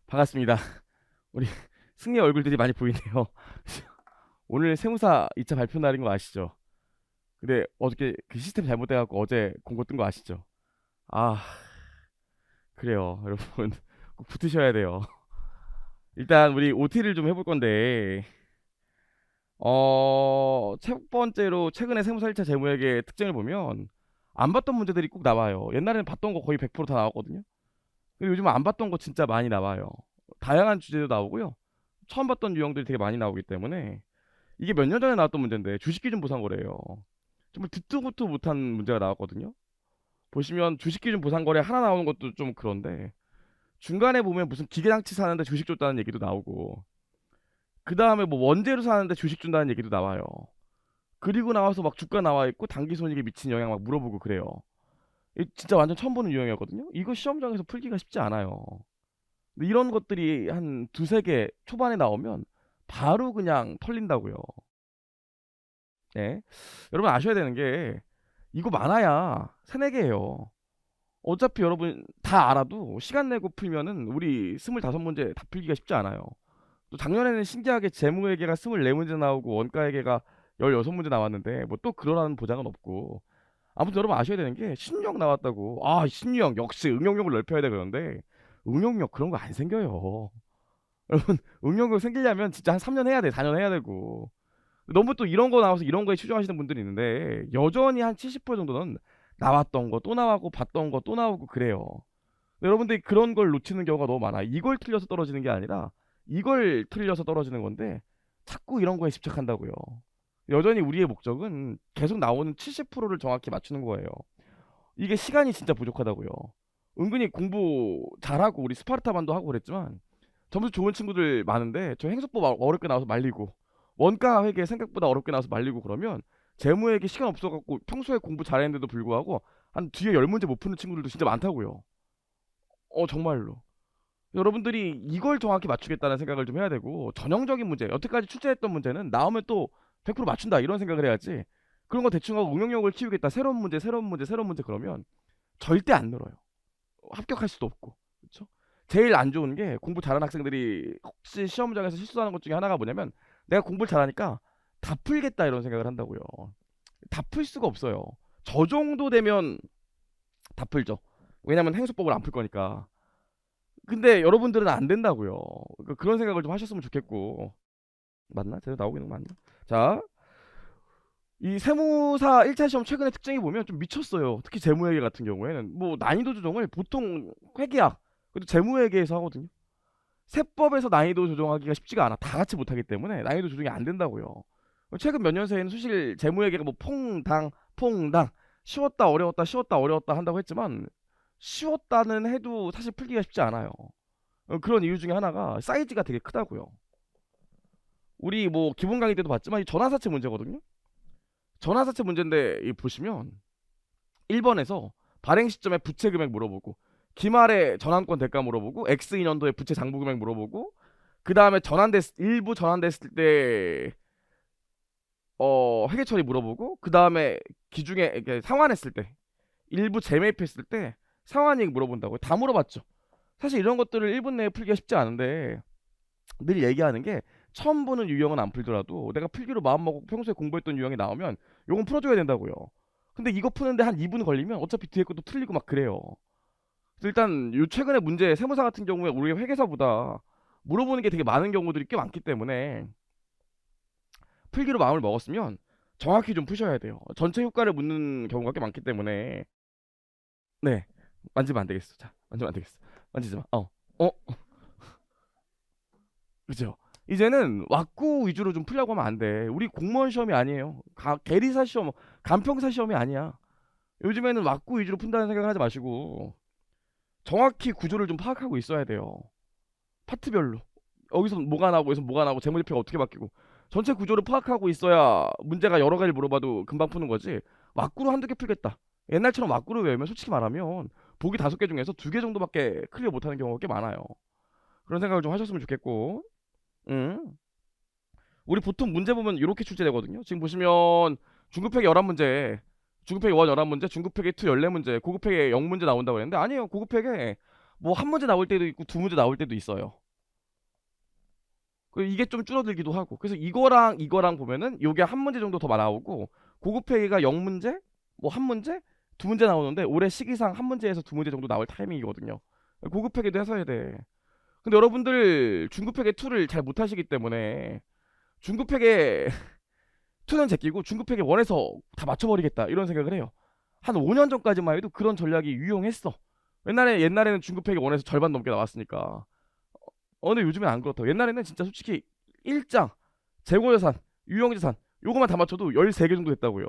반갑습니다. 우리 승리 얼굴들이 많이 보이네요. 오늘 세무사 2차 발표 날인 거 아시죠? 근데 어저께 그 시스템 잘못돼갖고 어제 공고 뜬 거 아시죠? 아, 그래요. 여러분, 꼭 붙으셔야 돼요. 일단 우리 OT를 좀 해볼 건데, 첫 번째로 최근에 세무사 1차 재무회계 특징을 보면 안 봤던 문제들이 꼭 나와요. 옛날에는 봤던 거 거의 100%다 나왔거든요. 근데 요즘은 안 봤던 거 진짜 많이 나와요. 다양한 주제도 나오고요. 처음 봤던 유형들이 되게 많이 나오기 때문에 이게 몇 년 전에 나왔던 문제인데 주식기준 보상거래예요. 정말 듣도 보도 못한 문제가 나왔거든요. 보시면 주식기준 보상거래 하나 나오는 것도 좀 그런데 중간에 보면 무슨 기계장치 사는데 주식 줬다는 얘기도 나오고 그 다음에 뭐 원재료 사는데 주식 준다는 얘기도 나와요. 그리고 나와서 막 주가 나와 있고 단기손익에 미친 영향 막 물어보고 그래요. 진짜 완전 처음 보는 유형이었거든요. 이거 시험장에서 풀기가 쉽지 않아요. 근데 이런 것들이 한 두세 개 초반에 나오면 바로 그냥 털린다고요. 네. 여러분 아셔야 되는 게 이거 많아야 세네 개예요. 어차피 여러분 다 알아도 시간 내고 풀면은 우리 25문제 다 풀기가 쉽지 않아요. 또 작년에는 신기하게 재무회계가 24문제 나오고 원가회계가 16문제 나왔는데 뭐 또 그러라는 보장은 없고 아무튼 여러분 아셔야 되는 게 신유형 나왔다고 신유형 역시 응용력을 넓혀야 돼 그런데 응용력 그런 거 안 생겨요. 여러분 응용력 생기려면 진짜 한 3년 해야 돼 4년 해야 되고 너무 또 이런 거 나와서 이런 거에 추정하시는 분들이 있는데 여전히 한 70% 정도는 나왔던 거 또 나오고 봤던 거 또 나오고 그래요. 여러분들이 그런 걸 놓치는 경우가 너무 많아. 이걸 틀려서 떨어지는 게 아니라 이걸 틀려서 떨어지는 건데 자꾸 이런 거에 집착한다고요. 여전히 우리의 목적은 계속 나오는 70%를 정확히 맞추는 거예요. 이게 시간이 진짜 부족하다고요. 은근히 공부 잘하고 우리 스파르타반도 하고 그랬지만 점수 좋은 친구들 많은데 저 행소법 어렵게 나와서 말리고 원가 회계 생각보다 어렵게 나와서 말리고 그러면 재무회계 시간 없어갖고 평소에 공부 잘했는데도 불구하고 한 뒤에 10문제 못 푸는 친구들도 진짜 많다고요. 정말로. 여러분들이 이걸 정확히 맞추겠다는 생각을 좀 해야 되고 전형적인 문제 여태까지 출제했던 문제는 나오면 또 100% 맞춘다 이런 생각을 해야지 그런 거 대충 하고 응용력을 키우겠다 새로운 문제 새로운 문제 새로운 문제 그러면 절대 안 늘어요. 합격할 수도 없고 그렇죠? 제일 안 좋은 게 공부 잘하는 학생들이 혹시 시험장에서 실수하는 것 중에 하나가 뭐냐면 내가 공부를 잘하니까 다 풀겠다 이런 생각을 한다고요. 다 풀 수가 없어요. 저 정도 되면 다 풀죠. 왜냐면 행소법을 안 풀 거니까. 근데 여러분들은 안 된다고요. 그러니까 그런 생각을 좀 하셨으면 좋겠고 맞나? 제대로 나오고 있는 거 맞나? 자, 이 세무사 1차 시험 최근의 특징이 보면 좀 미쳤어요. 특히 재무회계 같은 경우에는 뭐 난이도 조정을 보통 회계학 그래도 재무회계에서 하거든요. 세법에서 난이도 조정하기가 쉽지가 않아. 다 같이 못하기 때문에 난이도 조정이 안 된다고요. 최근 몇 년 새에는 수실 재무회계가 뭐 퐁당 쉬웠다 어려웠다 쉬웠다 어려웠다 한다고 했지만 쉬웠다는 해도 사실 풀기가 쉽지 않아요. 그런 이유 중에 하나가 사이즈가 되게 크다고요. 우리 뭐 기본 강의 때도 봤지만 이 전환사채 문제거든요. 전환사채 문제인데 이 보시면 1번에서 발행 시점에 부채 금액 물어보고 기말에 전환권 대가 물어보고 X인년도에 부채 장부 금액 물어보고 그 다음에 일부 전환됐을 때 회계 처리 물어보고 그 다음에 기중에 이렇게 상환했을 때 일부 재매입했을 때 상환이익 물어본다고 다 물어봤죠. 사실 이런 것들을 1분 내에 풀기가 쉽지 않은데 늘 얘기하는 게 처음 보는 유형은 안 풀더라도 내가 풀기로 마음먹고 평소에 공부했던 유형이 나오면 요건 풀어줘야 된다고요. 근데 이거 푸는데 한 2분 걸리면 어차피 뒤에 것도 틀리고 막 그래요. 그래서 일단 요 최근에 문제 세무사 같은 경우에 우리 회계사보다 물어보는 게 되게 많은 경우들이 꽤 많기 때문에 풀기로 마음을 먹었으면 정확히 좀 푸셔야 돼요. 전체 효과를 묻는 경우가 꽤 많기 때문에 네 만지면 안 되겠어. 자 만지면 안 되겠어. 만지지 마. 그죠? 이제는 왁구 위주로 좀 풀려고 하면 안 돼. 우리 공무원 시험이 아니에요. 계리사 시험, 간평사 시험이 아니야. 요즘에는 왁구 위주로 푼다는 생각을 하지 마시고 정확히 구조를 좀 파악하고 있어야 돼요. 파트별로. 여기서 뭐가 나오고 여기서 뭐가 나오고 재무제표가 어떻게 바뀌고 전체 구조를 파악하고 있어야 문제가 여러 가지를 물어봐도 금방 푸는 거지. 왁구로 한두 개 풀겠다. 옛날처럼 왁구를 외우면 솔직히 말하면 보기 5개 중에서 2개 정도밖에 클리어 못하는 경우가 꽤 많아요. 그런 생각을 좀 하셨으면 좋겠고 음. 우리 보통 문제 보면 이렇게 출제되거든요. 지금 보시면 중급회계 11문제, 중급회계 1 11문제, 중급회계 2 14문제, 고급회계 0문제 나온다고 그랬는데 아니에요. 고급회계 뭐 한 문제 나올 때도 있고 두 문제 나올 때도 있어요. 이게 좀 줄어들기도 하고. 그래서 이거랑 보면은 요게 한 문제 정도 더 나오고, 고급 회계가 0문제, 뭐 한 문제, 두 문제 나오는데 올해 시기상 한 문제에서 두 문제 정도 나올 타이밍이거든요. 고급 회계도 해서 해야 돼. 근데 여러분들 중급 회계 2를 잘 못하시기 때문에 중급 회계 2는 제끼고 중급 회계 1에서 다 맞춰버리겠다 이런 생각을 해요. 한 5년 전까지만 해도 그런 전략이 유용했어. 옛날에는 중급 회계 1에서 절반 넘게 나왔으니까. 근데 요즘엔 안 그렇다. 옛날에는 진짜 솔직히 일장, 재고예산, 유형자산 요거만 다 맞춰도 13개 정도 됐다고요.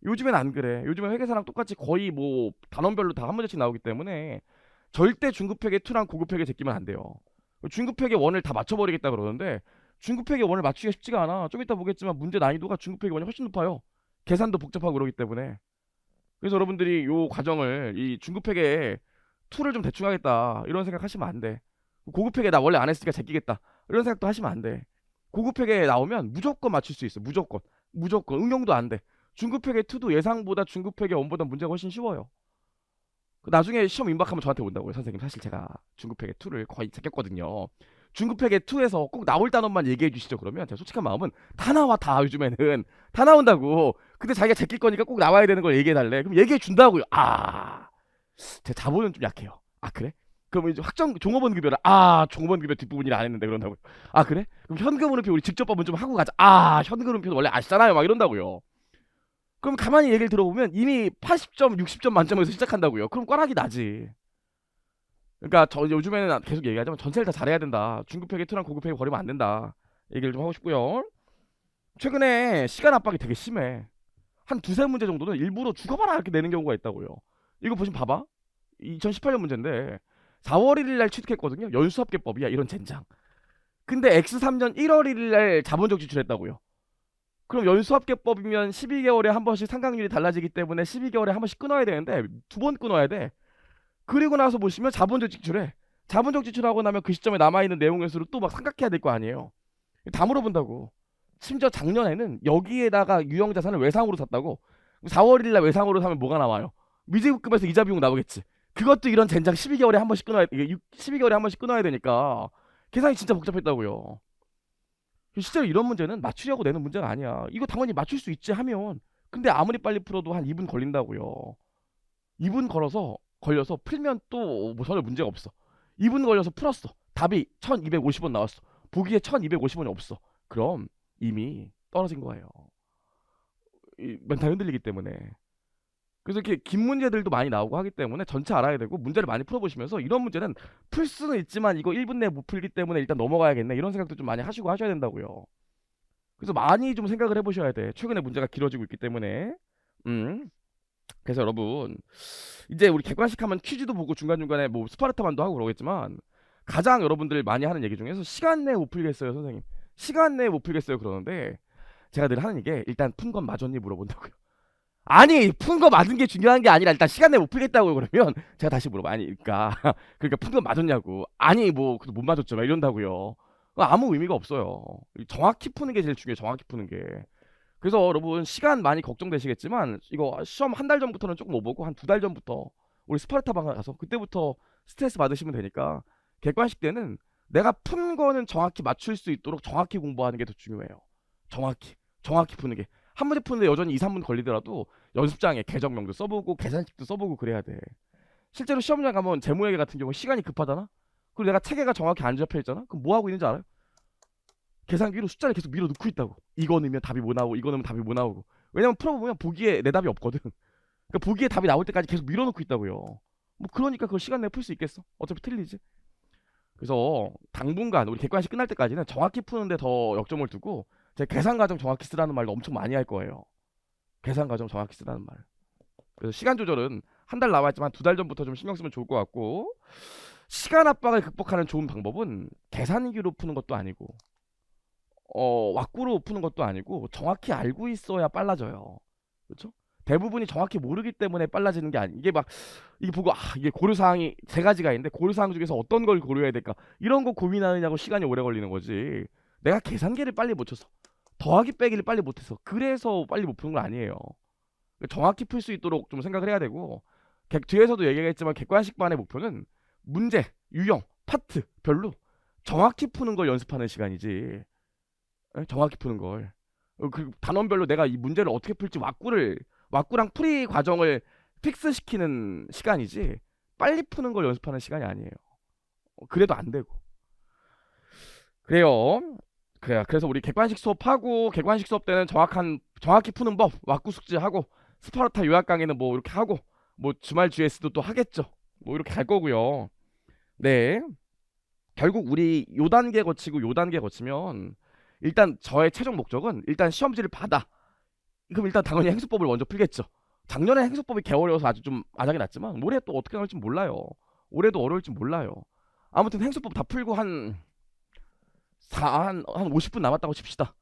요즘엔 안 그래. 요즘엔 회계사랑 똑같이 거의 뭐 단원별로 다 한 문제씩 나오기 때문에 절대 중급회계 2랑 고급회계 제끼면 안 돼요. 중급회계 1을 다 맞춰버리겠다 그러는데 중급회계 1을 맞추기가 쉽지가 않아. 좀 이따 보겠지만 문제 난이도가 중급회계 1이 훨씬 높아요. 계산도 복잡하고 그러기 때문에. 그래서 여러분들이 요 과정을 이 중급회계 2를 좀 대충 하겠다 이런 생각 하시면 안 돼. 고급회계 나 원래 안 했으니까 제끼겠다 이런 생각도 하시면 안 돼. 고급회계 나오면 무조건 맞출 수 있어. 무조건 응용도 안 돼. 중급회계 2도 예상보다 중급회계 1보다 문제가 훨씬 쉬워요. 나중에 시험 임박하면 저한테 온다고요. 선생님 사실 제가 중급회계 2를 거의 제꼈거든요. 중급회계 2에서 꼭 나올 단원만 얘기해 주시죠. 그러면 제가 솔직한 마음은 다 나와. 다 요즘에는 다 나온다고. 근데 자기가 제낄 거니까 꼭 나와야 되는 걸 얘기해 달래. 그럼 얘기해 준다고요. 제 자본은 좀 약해요. 그래? 그럼 이제 종업원 급여라. 종업원 급여 뒷부분 일 안 했는데 그런다고요. 그래? 그럼 현금으로 우리 직접 밥은 좀 하고 가자. 현금으로 원래 아시잖아요. 막 이런다고요. 그럼 가만히 얘기를 들어보면 이미 80점, 60점 만점에서 시작한다고요. 그럼 꽈락이 나지. 그러니까 저 요즘에는 계속 얘기하자면 전체를 다 잘해야 된다. 중급회계 2랑 고급회계 버리면 안 된다. 얘기를 좀 하고 싶고요. 최근에 시간 압박이 되게 심해. 한 두세 문제 정도는 일부러 죽어봐라 이렇게 내는 경우가 있다고요. 이거 보시면 봐봐. 2018년 문제인데 4월 1일 날 취득했거든요. 연수합계법이야 이런 젠장. 근데 X3년 1월 1일 날 자본적 지출했다고요. 그럼 연수합계법이면 12개월에 한 번씩 상각률이 달라지기 때문에 12개월에 한 번씩 끊어야 되는데 두 번 끊어야 돼. 그리고 나서 보시면 자본적 지출해. 자본적 지출하고 나면 그 시점에 남아있는 내용의 수를 또 막 삼각해야 될 거 아니에요. 다 물어본다고. 심지어 작년에는 여기에다가 유형자산을 외상으로 샀다고. 4월 1일 날 외상으로 사면 뭐가 나와요? 미지급금에서 이자 비용 나오겠지. 그것도 이런 젠장 12개월에 한 번씩 끊어야 12개월에 한 번씩 끊어야 되니까 계산이 진짜 복잡했다고요. 실제로 이런 문제는 맞추려고 내는 문제가 아니야. 이거 당연히 맞출 수 있지 하면. 근데 아무리 빨리 풀어도 한 2분 걸린다고요. 2분 걸려서 풀면 또 뭐 전혀 문제가 없어. 2분 걸려서 풀었어. 답이 1250원 나왔어. 보기에 1250원이 없어. 그럼 이미 떨어진 거예요. 멘탈 흔들리기 때문에. 그래서 이렇게 긴 문제들도 많이 나오고 하기 때문에 전체 알아야 되고 문제를 많이 풀어보시면서 이런 문제는 풀 수는 있지만 이거 1분 내에 못 풀기 때문에 일단 넘어가야겠네 이런 생각도 좀 많이 하시고 하셔야 된다고요. 그래서 많이 좀 생각을 해보셔야 돼. 최근에 문제가 길어지고 있기 때문에. 음. 그래서 여러분 이제 우리 객관식 하면 퀴즈도 보고 중간중간에 뭐 스파르타만도 하고 그러겠지만 가장 여러분들 많이 하는 얘기 중에서 시간 내에 못 풀겠어요 선생님. 시간 내에 못 풀겠어요 그러는데 제가 늘 하는 얘기 일단 푼 건 맞았니 물어본다고요. 아니 푼 거 맞은 게 중요한 게 아니라 일단 시간 내에 못 풀겠다고 그러면 제가 다시 물어봐. 아니 그러니까 푼 거 맞았냐고. 아니 뭐 그래도 못 맞았죠 막 이런다고요. 아무 의미가 없어요. 정확히 푸는 게 제일 중요해요. 정확히 푸는 게. 그래서 여러분 시간 많이 걱정되시겠지만 이거 시험 한 달 전부터는 조금 못 보고 한 두 달 전부터 우리 스파르타 방 가서 그때부터 스트레스 받으시면 되니까 객관식 때는 내가 푼 거는 정확히 맞출 수 있도록 정확히 공부하는 게 더 중요해요. 정확히 푸는 게. 한 문제 푸는데 여전히 2, 3분 걸리더라도 연습장에 계정명도 써보고 계산식도 써보고 그래야 돼. 실제로 시험장 가면 재무회계 같은 경우 시간이 급하잖아. 그리고 내가 체계가 정확히 안 잡혀 있잖아. 그럼 뭐 하고 있는지 알아요? 계산기로 숫자를 계속 밀어넣고 있다고. 이거 넣으면 답이 뭐 나오고 이거 넣으면 답이 뭐 나오고. 왜냐면 풀어보면 보기에 내 답이 없거든. 그러니까 보기에 답이 나올 때까지 계속 밀어넣고 있다고요. 뭐 그러니까 그걸 시간 내에 풀 수 있겠어? 어차피 틀리지. 그래서 당분간 우리 객관식 끝날 때까지는 정확히 푸는데 더 역점을 두고 제 계산 과정 정확히 쓰라는 말도 엄청 많이 할 거예요. 계산 과정 정확히 쓰라는 말. 그래서 시간 조절은 한 달 남았지만 두 달 전부터 좀 신경 쓰면 좋을 것 같고 시간 압박을 극복하는 좋은 방법은 계산기로 푸는 것도 아니고 왁구로 푸는 것도 아니고 정확히 알고 있어야 빨라져요. 그렇죠? 대부분이 정확히 모르기 때문에 빨라지는 게 아니. 이게 막 이게 보고 이게 고려 사항이 세 가지가 있는데 고려 사항 중에서 어떤 걸 고려해야 될까? 이런 거 고민하느냐고 시간이 오래 걸리는 거지. 내가 계산기를 빨리 못 쳐서 더하기 빼기를 빨리 못해서 그래서 빨리 못 푸는 건 아니에요. 정확히 풀 수 있도록 좀 생각을 해야 되고 뒤에서도 얘기했지만 객관식반의 목표는 문제, 유형, 파트 별로 정확히 푸는 걸 연습하는 시간이지. 에? 정확히 푸는 걸. 그 단원별로 내가 이 문제를 어떻게 풀지 왁구랑 풀이 과정을 픽스시키는 시간이지. 빨리 푸는 걸 연습하는 시간이 아니에요. 그래도 안 되고. 그래요. 그래요. 그래서 우리 객관식 수업하고 객관식 수업 때는 정확히 푸는 법 왁구 숙지하고 스파르타 요약 강의는 뭐 이렇게 하고 뭐 주말 GS도 또 하겠죠. 뭐 이렇게 갈 거고요. 네. 결국 우리 요 단계 거치고 요 단계 거치면 일단 저의 최종 목적은 일단 시험지를 받아. 그럼 일단 당연히 행수법을 먼저 풀겠죠. 작년에 행수법이 개어려워서 아주 좀 아작이 났지만 올해 또 어떻게 나올지 몰라요. 올해도 어려울지 몰라요. 아무튼 행수법 다 풀고 한 50분 남았다고 칩시다.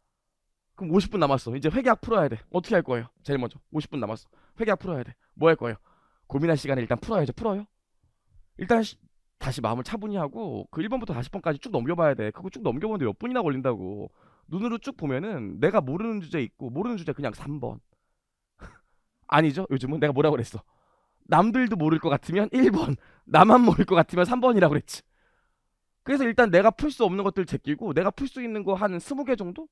그럼 50분 남았어. 이제 회계학 풀어야 돼. 어떻게 할 거예요? 제일 먼저 50분 남았어. 회계학 풀어야 돼. 뭐 할 거예요? 고민할 시간에 일단 풀어야죠. 풀어요. 일단 다시 마음을 차분히 하고 그 1번부터 40번까지 쭉 넘겨봐야 돼. 그거 쭉 넘겨보는데 몇 분이나 걸린다고. 눈으로 쭉 보면은 내가 모르는 주제 있고 모르는 주제 그냥 3번. 아니죠? 요즘은 내가 뭐라 그랬어? 남들도 모를 것 같으면 1번, 나만 모를 것 같으면 3번이라고 그랬지. 그래서 일단 내가 풀 수 없는 것들 제끼고 내가 풀 수 있는 거 한 20개 정도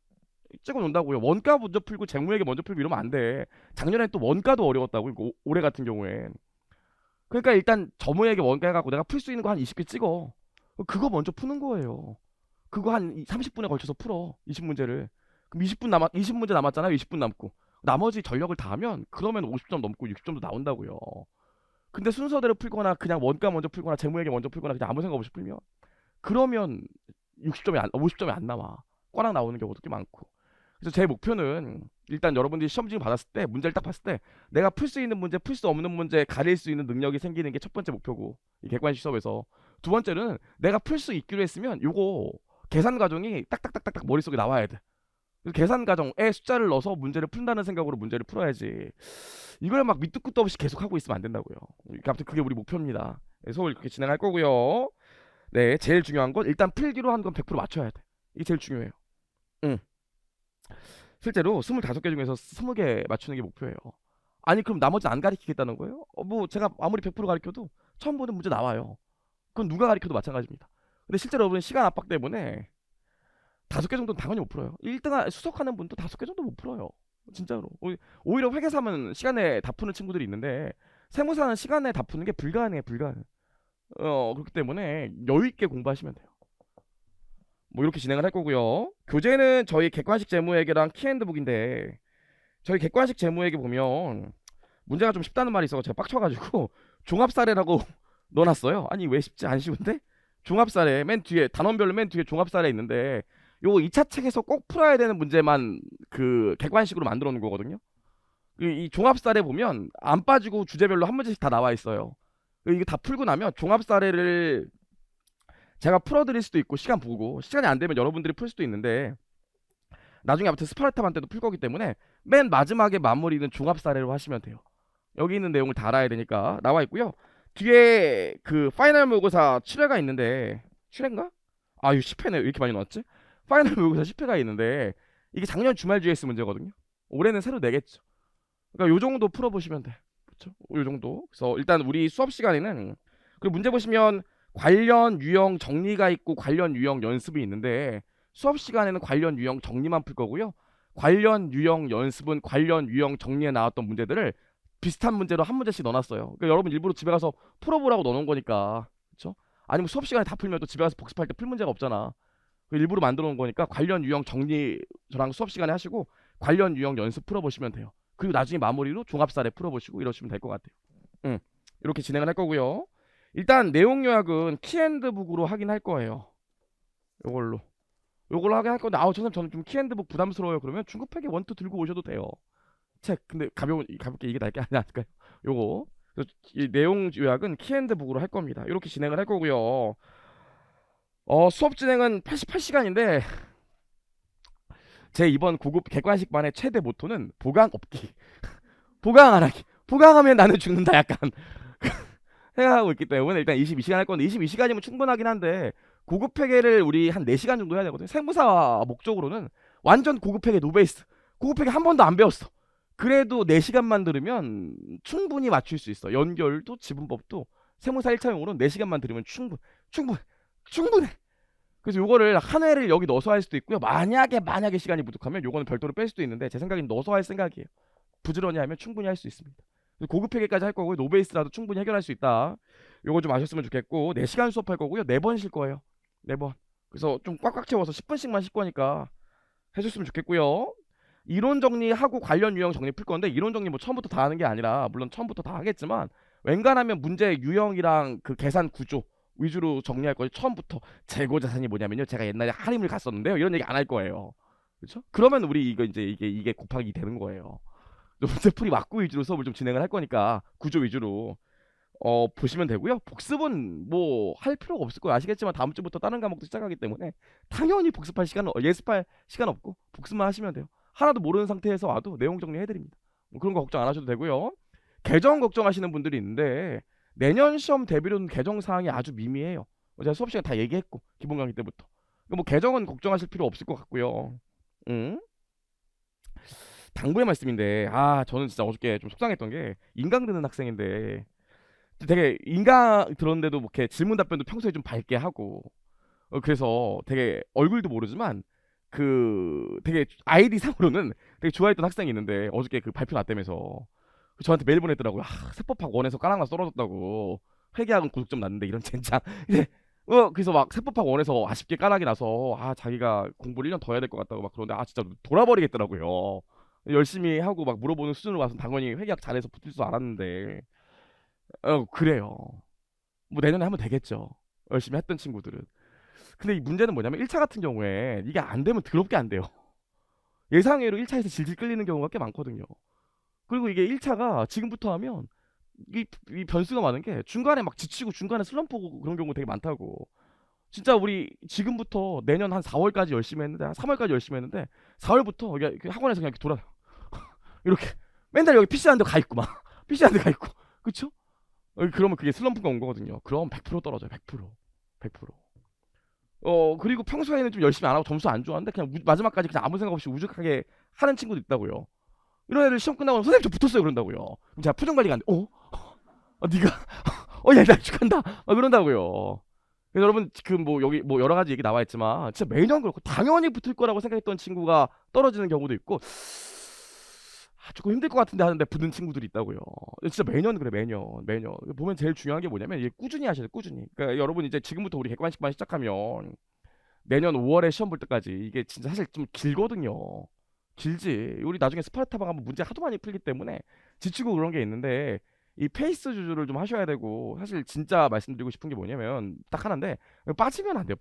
찍어 놓는다고요. 원가 먼저 풀고 재무회계 먼저 풀고 이러면 안 돼. 작년에 또 원가도 어려웠다고. 올해 같은 경우엔. 그러니까 일단 재무회계 원가 해갖고 내가 풀 수 있는 거 한 20개 찍어. 그거 먼저 푸는 거예요. 그거 한 30분에 걸쳐서 풀어. 20문제를. 그럼 20문제 남았잖아요. 20분 남고. 나머지 전력을 다하면 그러면 50점 넘고 60점도 나온다고요. 근데 순서대로 풀거나 그냥 원가 먼저 풀거나 재무회계 먼저 풀거나 그냥 아무 생각 없이 풀면 그러면 50점이 안 나와. 꽝 나오는 경우도 꽤 많고. 그래서 제 목표는 일단 여러분들이 시험지 받았을 때 문제를 딱 봤을 때 내가 풀 수 있는 문제, 풀 수 없는 문제 가릴 수 있는 능력이 생기는 게 첫 번째 목표고 이 객관식 수업에서 두 번째는 내가 풀 수 있기로 했으면 요거 계산 과정이 딱딱딱딱딱 머릿속에 나와야 돼. 그래서 계산 과정에 숫자를 넣어서 문제를 푼다는 생각으로 문제를 풀어야지. 이걸 막 밑도 끝도 없이 계속 하고 있으면 안 된다고요. 아무튼 그게 우리 목표입니다. 수업을 이렇게 진행할 거고요. 네, 제일 중요한 건 일단 필기로 한 건 100% 맞춰야 돼. 이게 제일 중요해요. 응. 실제로 25개 중에서 20개 맞추는 게 목표예요. 아니 그럼 나머지 안 가르치겠다는 거예요? 뭐 제가 아무리 100% 가르쳐도 처음 보는 문제 나와요. 그건 누가 가르쳐도 마찬가지입니다. 근데 실제로 여러분 시간 압박 때문에 5개 정도는 당연히 못 풀어요. 1등 수석하는 분도 5개 정도 못 풀어요. 진짜로. 오히려 회계사면 시간에 다 푸는 친구들이 있는데 세무사는 시간에 다 푸는 게 불가능해. 그렇기 때문에 여유 있게 공부하시면 돼요. 뭐 이렇게 진행을 할 거고요. 교재는 저희 객관식 재무회계랑 키앤드북인데 저희 객관식 재무회계 보면 문제가 좀 쉽다는 말이 있어서 제가 빡쳐가지고 종합사례라고 넣어놨어요. 아니 왜 쉽지? 안 쉬운데? 종합사례 맨 뒤에 단원별로 맨 뒤에 종합사례 있는데 요거 2차 책에서 꼭 풀어야 되는 문제만 그 객관식으로 만들어 놓은 거거든요. 이 종합사례 보면 안 빠지고 주제별로 한 문제씩 다 나와 있어요. 이거 다 풀고 나면 종합사례를 제가 풀어드릴 수도 있고 시간 보고 시간이 안 되면 여러분들이 풀 수도 있는데 나중에 아무튼 스파르타만 때도 풀 거기 때문에 맨 마지막에 마무리는 종합 사례로 하시면 돼요. 여기 있는 내용을 다 알아야 되니까 나와 있고요. 뒤에 그 파이널 모의고사 7회가 있는데 7회인가? 아 이거 10회네. 왜 이렇게 많이 나왔지? 파이널 모의고사 10회가 있는데 이게 작년 주말 GS 문제거든요. 올해는 새로 내겠죠. 그러니까 요 정도 풀어보시면 돼. 그렇죠? 요 정도. 그래서 일단 우리 수업 시간에는 그 문제 보시면 관련 유형 정리가 있고 관련 유형 연습이 있는데 수업 시간에는 관련 유형 정리만 풀 거고요. 관련 유형 연습은 관련 유형 정리에 나왔던 문제들을 비슷한 문제로 한 문제씩 넣어놨어요. 그러니까 여러분 일부러 집에 가서 풀어보라고 넣어놓은 거니까. 그렇죠? 아니면 수업 시간에 다 풀면 또 집에 가서 복습할 때 풀 문제가 없잖아. 일부러 만들어 놓은 거니까 관련 유형 정리 저랑 수업 시간에 하시고 관련 유형 연습 풀어보시면 돼요. 그리고 나중에 마무리로 종합사례 풀어보시고 이러시면 될 것 같아요. 이렇게 진행을 할 거고요. 일단 내용 요약은 키앤드북으로 하긴 할 거예요. 요걸로 하긴 할 건데 선생님 저는 좀 키앤드북 부담스러워요. 그러면 중급회계 원투 들고 오셔도 돼요. 책 근데 가볍게 이게 나을 게 아닐까요? 요거 이 내용 요약은 키앤드북으로 할 겁니다. 이렇게 진행을 할 거고요. 수업 진행은 88시간인데 제 이번 고급 객관식반의 최대 모토는 보강 없기. 보강 안 하기. 보강하면 나는 죽는다 약간 생각하고 있기 때문에 일단 22시간 할 건데 22시간이면 충분하긴 한데 고급 회계를 우리 한 4시간 정도 해야 되거든요. 세무사 목적으로는 완전 고급 회계 노베이스. 고급 회계 한 번도 안 배웠어. 그래도 4시간만 들으면 충분히 맞출 수 있어. 연결도 지분법도 세무사 1차용으로는 4시간만 들으면 충분해. 그래서 요거를 한 회를 여기 넣어서 할 수도 있고요. 만약에 시간이 부족하면 요거는 별도로 뺄 수도 있는데 제 생각엔 넣어서 할 생각이에요. 부지런히 하면 충분히 할 수 있습니다. 고급 회계까지 할 거고요. 노베이스라도 충분히 해결할 수 있다. 요거 좀 아셨으면 좋겠고 4시간 수업할 거고요. 4번 쉴 거예요. 4번. 그래서 좀 꽉꽉 채워서 10분씩만 쉴 거니까 해줬으면 좋겠고요. 이론 정리하고 관련 유형 정리 풀 건데 이론 정리 뭐 처음부터 다 하는 게 아니라 물론 처음부터 다 하겠지만 웬간하면 문제 유형이랑 그 계산 구조 위주로 정리할 거예요. 처음부터 재고 자산이 뭐냐면요. 제가 옛날에 할인을 갔었는데요. 이런 얘기 안 할 거예요. 그렇죠? 그러면 우리 이거 이제 이게 곱하기 되는 거예요. 문제풀이 맞고 위주로 수업을 좀 진행을 할 거니까 구조 위주로 보시면 되고요. 복습은 뭐 할 필요가 없을 거예요. 아시겠지만 다음 주부터 다른 과목도 시작하기 때문에 당연히 복습할 시간은 예습할 시간 없고 복습만 하시면 돼요. 하나도 모르는 상태에서 와도 내용 정리해드립니다. 뭐 그런 거 걱정 안 하셔도 되고요. 개정 걱정하시는 분들이 있는데 내년 시험 대비로는 개정 사항이 아주 미미해요. 제가 수업 시간 다 얘기했고 기본 강의 때부터. 뭐 개정은 걱정하실 필요 없을 것 같고요. 당부의 말씀인데 저는 진짜 어저께 좀 속상했던 게 인강 듣는 학생인데 되게 인강 들었는데도 뭐 이렇게 질문 답변도 평소에 좀 밝게 하고 그래서 되게 얼굴도 모르지만 그 되게 아이디 상으로는 되게 좋아했던 학생이 있는데 어저께 그 발표 났다면서 저한테 메일 보냈더라고요. 세법학 원에서 까랑나서 떨어졌다고 회계학은 고득점 났는데 이런 젠장. 근데 그래서 막 세법학 원에서 아쉽게 까락이 나서 자기가 공부를 1년 더 해야 될 것 같다고 막 그러는데 진짜 돌아버리겠더라고요. 열심히 하고 막 물어보는 수준으로 가서 당연히 회계학 잘해서 붙을 줄 알았는데 그래요. 뭐 내년에 하면 되겠죠. 열심히 했던 친구들은. 근데 이 문제는 뭐냐면 1차 같은 경우에 이게 안 되면 더럽게 안 돼요. 예상외로 1차에서 질질 끌리는 경우가 꽤 많거든요. 그리고 이게 1차가 지금부터 하면 이 변수가 많은 게 중간에 막 지치고 중간에 슬럼프 오고 그런 경우 되게 많다고. 진짜 우리 지금부터 내년 한 4월까지 열심히 했는데 한 3월까지 열심히 했는데 4월부터 학원에서 그냥 이렇게 돌아 이렇게 맨날 여기 PC 한 대 가 있고 막 PC 한 대 가 있고 그쵸? 그러면 그게 슬럼프가 온 거거든요. 그럼 100% 떨어져요. 100%. 그리고 평소에는 좀 열심히 안 하고 점수 안 좋아하는데 그냥 마지막까지 그냥 아무 생각 없이 우직하게 하는 친구도 있다고요. 이런 애들 시험 끝나고 선생님 저 붙었어요 그런다고요. 그럼 제가 표정 관리가 안 돼. 네가 야 나 축한다 막 그런다고요. 그래서 여러분 지금 뭐 여기 뭐 여러 가지 얘기 나와 있지만 진짜 매년 그렇고 당연히 붙을 거라고 생각했던 친구가 떨어지는 경우도 있고 조금 힘들 것 같은데 하는데 붙는 친구들이 있다고요. 진짜 매년 그래 매년 보면 제일 중요한 게 뭐냐면 이게 꾸준히 하셔야 돼 꾸준히. 그러니까 여러분 이제 지금부터 우리 객관식만 시작하면 내년 5월에 시험 볼 때까지 이게 진짜 사실 좀 길거든요. 길지. 우리 나중에 스파르타방 한번 문제 하도 많이 풀기 때문에 지치고 그런 게 있는데 이 페이스 주주를 좀 하셔야 되고 사실 진짜 말씀드리고 싶은 게 뭐냐면 딱 하나인데 빠지면 안 돼요.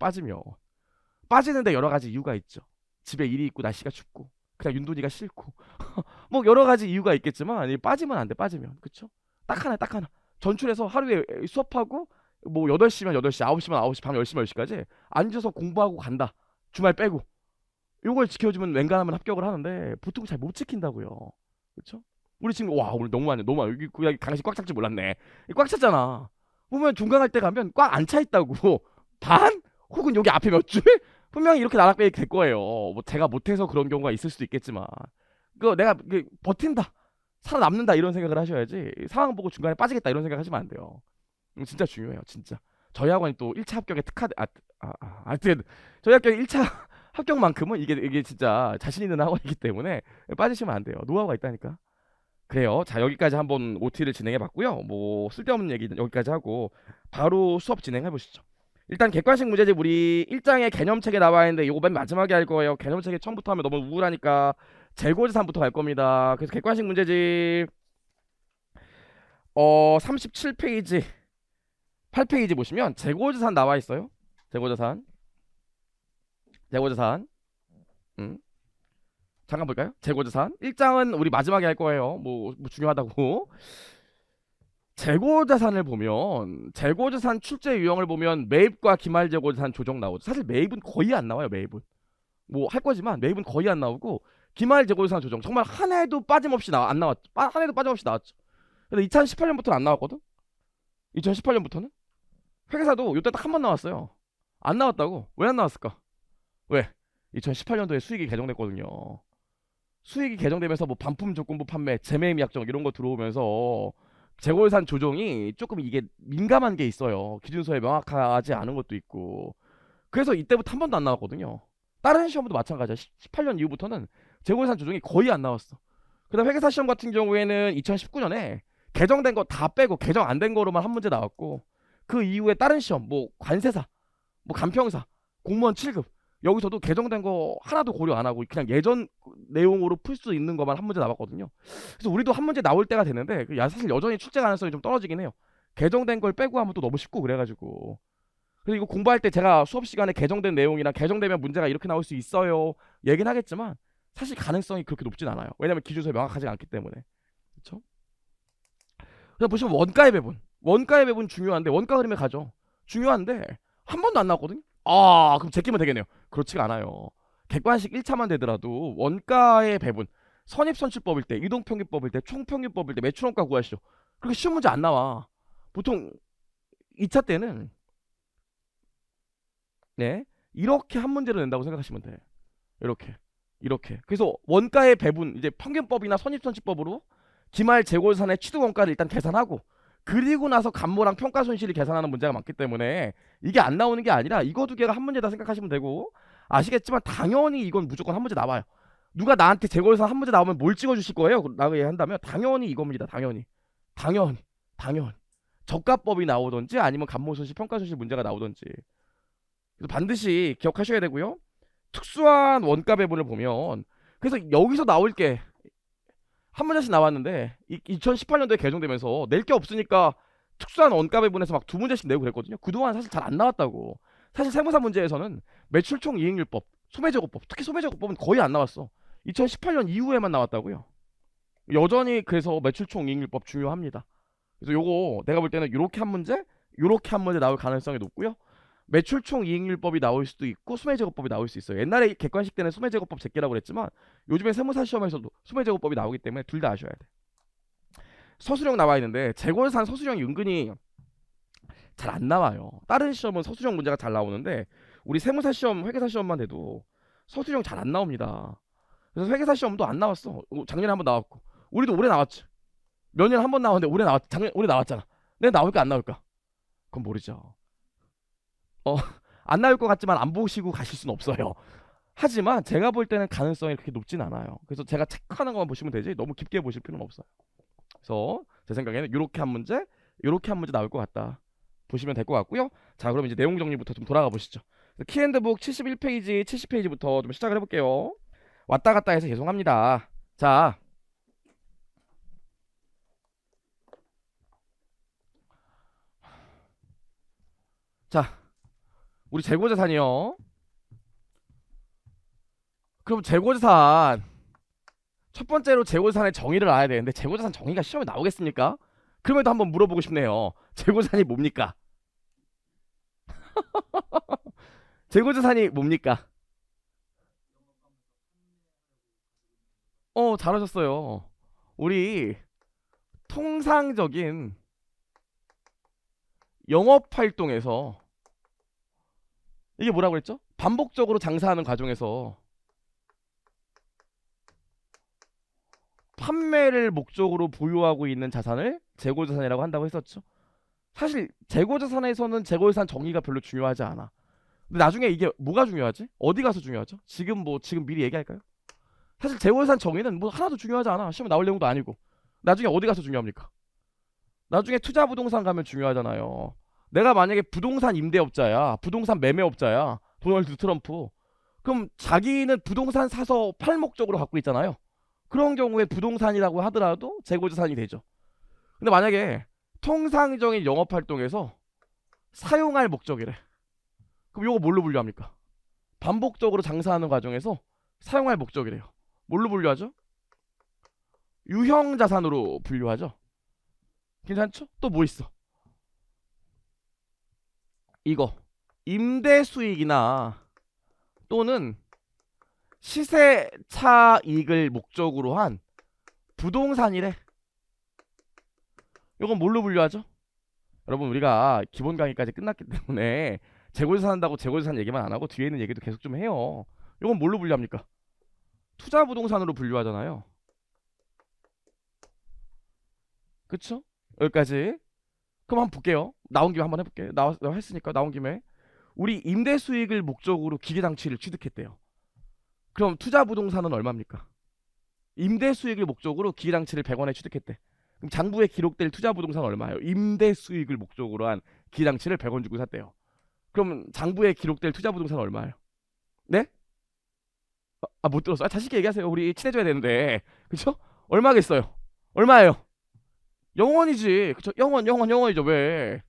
빠지는데 여러 가지 이유가 있죠. 집에 일이 있고 날씨가 춥고 그냥 윤돈이가 싫고 뭐 여러 가지 이유가 있겠지만 빠지면 안 돼. 빠지면 그쵸? 딱 하나 전출해서 하루에 수업하고 뭐 8시면 8시 9시면 9시 밤 10시면 10시까지 앉아서 공부하고 간다. 주말 빼고 요걸 지켜주면 웬간하면 합격을 하는데 보통 잘 못 지킨다고요. 그쵸? 우리 친구 오늘 너무 많이 여기 그냥 강의실 꽉 찼지 몰랐네. 꽉 찼잖아. 보면 종강할 때 가면 꽉 안 차 있다고. 반? 혹은 여기 앞에 몇 줄? 분명히 이렇게 나락배기 될 거예요. 뭐 제가 못해서 그런 경우가 있을 수도 있겠지만 내가 버틴다 살아남는다 이런 생각을 하셔야지 상황 보고 중간에 빠지겠다 이런 생각 하시면 안 돼요. 진짜 중요해요 진짜. 저희 학원이 또 1차 합격에 하여튼 저희 학교 1차 합격만큼은 이게 진짜 자신 있는 학원이기 때문에 빠지시면 안 돼요. 노하우가 있다니까. 그래요. 자 여기까지 한번 OT를 진행해 봤고요. 뭐 쓸데없는 얘기 여기까지 하고 바로 수업 진행해 보시죠. 일단 객관식 문제집 우리 1장에 개념책에 나와 있는데 이거 맨 마지막에 할 거예요. 개념책에 처음부터 하면 너무 우울하니까 재고지산부터 갈 겁니다. 그래서 객관식 문제집 37페이지 8페이지 보시면 재고지산 나와 있어요. 재고지산 잠깐 볼까요? 재고자산 1장은 우리 마지막에 할 거예요. 뭐 중요하다고. 재고자산을 보면 재고자산 출제 유형을 보면 매입과 기말 재고자산 조정 나오죠. 사실 매입은 거의 안 나와요. 매입은 뭐 할 거지만 매입은 거의 안 나오고 기말 재고자산 조정 정말 한 해도 빠짐없이 안 나왔죠. 한 해도 빠짐없이 나왔죠. 근데 2018년부터는 안 나왔거든. 2018년부터는 회계사도 이때 딱 한 번 나왔어요. 안 나왔다고. 왜 안 나왔을까? 왜? 2018년도에 수익이 개정됐거든요. 수익이 개정되면서 뭐 반품 조건부 판매, 재매입 약정 이런 거 들어오면서 재고예산 조정이 조금 이게 민감한 게 있어요. 기준서에 명확하지 않은 것도 있고. 그래서 이때부터 한 번도 안 나왔거든요. 다른 시험도 마찬가지야. 18년 이후부터는 재고예산 조정이 거의 안 나왔어. 그다음 회계사 시험 같은 경우에는 2019년에 개정된 거 다 빼고 개정 안 된 거로만 한 문제 나왔고, 그 이후에 다른 시험 뭐 관세사, 뭐 간평사, 공무원 7급 여기서도 개정된 거 하나도 고려 안 하고 그냥 예전 내용으로 풀 수 있는 것만 한 문제 나왔거든요. 그래서 우리도 한 문제 나올 때가 됐는데 사실 여전히 출제 가능성이 좀 떨어지긴 해요. 개정된 걸 빼고 하면 또 너무 쉽고 그래가지고. 그래서 이거 공부할 때 제가 수업 시간에 개정된 내용이랑 개정되면 문제가 이렇게 나올 수 있어요 얘기는 하겠지만 사실 가능성이 그렇게 높진 않아요. 왜냐면 기준서에 명확하지 않기 때문에. 그렇죠? 그냥 보시면 원가의 배분 중요한데 원가 흐름에 가죠. 중요한데 한 번도 안 나왔거든요. 아, 그럼 제끼면 되겠네요. 그렇지가 않아요. 객관식 1차만 되더라도 원가의 배분, 선입선출법일 때, 이동평균법일 때, 총평균법일 때 매출원가 구하시죠. 그렇게 쉬운 문제 안 나와. 보통 2차 때는 네, 이렇게 한 문제를 낸다고 생각하시면 돼. 이렇게. 그래서 원가의 배분, 이제 평균법이나 선입선출법으로 기말 재고예산의 취득원가를 일단 계산하고, 그리고 나서 감모랑 평가 손실을 계산하는 문제가 많기 때문에 이게 안 나오는 게 아니라 이거 두 개가 한 문제다 생각하시면 되고, 아시겠지만 당연히 이건 무조건 한 문제 나와요. 누가 나한테 재고예산 한 문제 나오면 뭘 찍어주실 거예요? 라고 얘기한다면 당연히 이겁니다. 당연히 저가법이 나오든지 아니면 감모 손실 평가 손실 문제가 나오든지. 그래서 반드시 기억하셔야 되고요. 특수한 원가 배분을 보면, 그래서 여기서 나올 게 한 문제씩 나왔는데 2018년도에 개정되면서 낼 게 없으니까 특수한 원가 배분에서 막 두 문제씩 내고 그랬거든요. 그동안 사실 잘 안 나왔다고. 사실 세무사 문제에서는 매출총 이익률법, 소매제고법, 특히 소매제고법은 거의 안 나왔어. 2018년 이후에만 나왔다고요. 여전히 그래서 매출총 이익률법 중요합니다. 그래서 요거 내가 볼 때는 요렇게 한 문제, 요렇게 한 문제 나올 가능성이 높고요. 매출총 이익률법이 나올 수도 있고 소매제고법이 나올 수 있어요. 옛날에 객관식 때는 소매제고법 제끼라고 그랬지만 요즘에 세무사 시험에서도 소매제고법이 나오기 때문에 둘 다 아셔야 돼. 서술형 나와 있는데 재고예산 서술형이 은근히 잘 안 나와요. 다른 시험은 서술형 문제가 잘 나오는데 우리 세무사 시험, 회계사 시험만 해도 서술형 잘 안 나옵니다. 그래서 회계사 시험도 안 나왔어. 작년에 한 번 나왔고 우리도 올해 나왔지. 몇 년 한 번 나왔는데 올해 나왔잖아. 내가 나올까 안 나올까? 그건 모르죠. 어, 안 나올 것 같지만 안 보시고 가실 수는 없어요. 하지만 제가 볼 때는 가능성이 그렇게 높진 않아요. 그래서 제가 체크하는 것만 보시면 되지 너무 깊게 보실 필요는 없어요. 그래서 제 생각에는 이렇게 한 문제, 이렇게 한 문제 나올 것 같다 보시면 될 것 같고요. 자, 그럼 이제 내용 정리부터 좀 돌아가 보시죠. 키앤드북 71페이지, 70페이지부터 좀 시작을 해볼게요. 왔다 갔다 해서 죄송합니다. 자, 우리 재고자산이요. 그럼 재고자산 첫 번째로 재고자산의 정의를 알아야 되는데 재고자산 정의가 시험에 나오겠습니까? 그럼에도 한번 물어보고 싶네요. 재고자산이 뭡니까? 재고자산이 뭡니까? 잘하셨어요. 우리 통상적인 영업활동에서 이게 뭐라고 그랬죠? 반복적으로 장사하는 과정에서 판매를 목적으로 보유하고 있는 자산을 재고자산이라고 한다고 했었죠. 사실 재고자산에서는 재고자산 정의가 별로 중요하지 않아. 근데 나중에 이게 뭐가 중요하지? 어디 가서 중요하죠? 지금 미리 얘기할까요? 사실 재고자산 정의는 뭐 하나도 중요하지 않아. 시험에 나올 내용도 아니고. 나중에 어디 가서 중요합니까? 나중에 투자 부동산 가면 중요하잖아요. 내가 만약에 부동산 임대업자야, 부동산 매매업자야, 도널드 트럼프. 그럼 자기는 부동산 사서 팔 목적으로 갖고 있잖아요. 그런 경우에 부동산이라고 하더라도 재고자산이 되죠. 근데 만약에 통상적인 영업활동에서 사용할 목적이래. 그럼 요거 뭘로 분류합니까? 반복적으로 장사하는 과정에서 사용할 목적이래요. 뭘로 분류하죠? 유형자산으로 분류하죠. 괜찮죠? 또 뭐 있어? 이거 임대수익이나 또는 시세 차익을 목적으로 한 부동산이래. 이건 뭘로 분류하죠? 여러분 우리가 기본 강의까지 끝났기 때문에 재고자산 한다고 재고자산 얘기만 안 하고 뒤에 있는 얘기도 계속 좀 해요. 이건 뭘로 분류합니까? 투자 부동산으로 분류하잖아요. 그쵸? 여기까지. 그럼 한번 볼게요. 나온 김에 한번 해볼게. 했으니까 나온 김에 우리 임대 수익을 목적으로 기계장치를 취득했대요. 그럼 투자 부동산은 얼마입니까? 임대 수익을 목적으로 기계장치를 100원에 취득했대. 그럼 장부에 기록될 투자 부동산은 얼마예요? 임대 수익을 목적으로 한 기계장치를 100원 주고 샀대요. 그럼 장부에 기록될 투자 부동산은 얼마예요? 네? 못 들었어. 다시 있게 얘기하세요. 우리 친해져야 되는데. 그쵸? 얼마겠어요? 얼마예요? 영원이지. 그쵸? 영원이죠. 왜?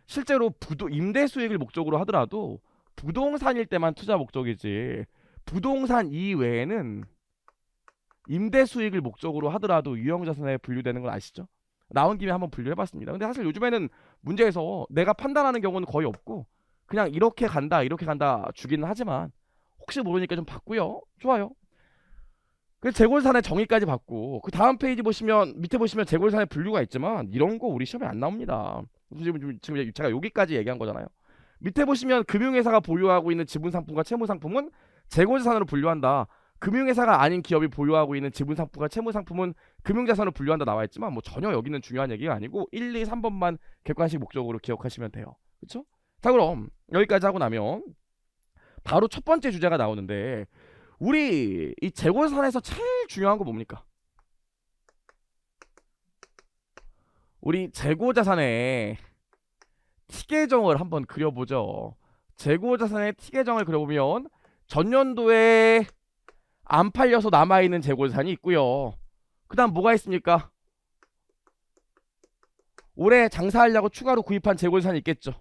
실제로 임대 수익을 목적으로 하더라도 부동산일 때만 투자 목적이지. 부동산 이외에는 임대 수익을 목적으로 하더라도 유형자산에 분류되는 건 아시죠? 나온 김에 한번 분류해봤습니다. 근데 사실 요즘에는 문제에서 내가 판단하는 경우는 거의 없고 그냥 이렇게 간다 주기는 하지만 혹시 모르니까 좀 봤고요. 좋아요. 그래서 재골산의 정의까지 봤고 그 다음 페이지 보시면 밑에 보시면 재골산의 분류가 있지만 이런 거 우리 시험에 안 나옵니다. 지금 제가 여기까지 얘기한 거잖아요. 밑에 보시면 금융회사가 보유하고 있는 지분상품과 채무상품은 재고자산으로 분류한다. 금융회사가 아닌 기업이 보유하고 있는 지분상품과 채무상품은 금융자산으로 분류한다 나와 있지만 뭐 전혀 여기는 중요한 얘기가 아니고 1, 2, 3번만 객관식 목적으로 기억하시면 돼요. 그쵸? 자 그럼 여기까지 하고 나면 바로 첫 번째 주제가 나오는데 우리 이 재고자산에서 제일 중요한 거 뭡니까? 우리 재고자산의 T계정을 한번 그려보죠. 재고자산의 T계정을 그려보면 전년도에 안 팔려서 남아있는 재고자산이 있고요. 그 다음 뭐가 있습니까? 올해 장사하려고 추가로 구입한 재고자산이 있겠죠.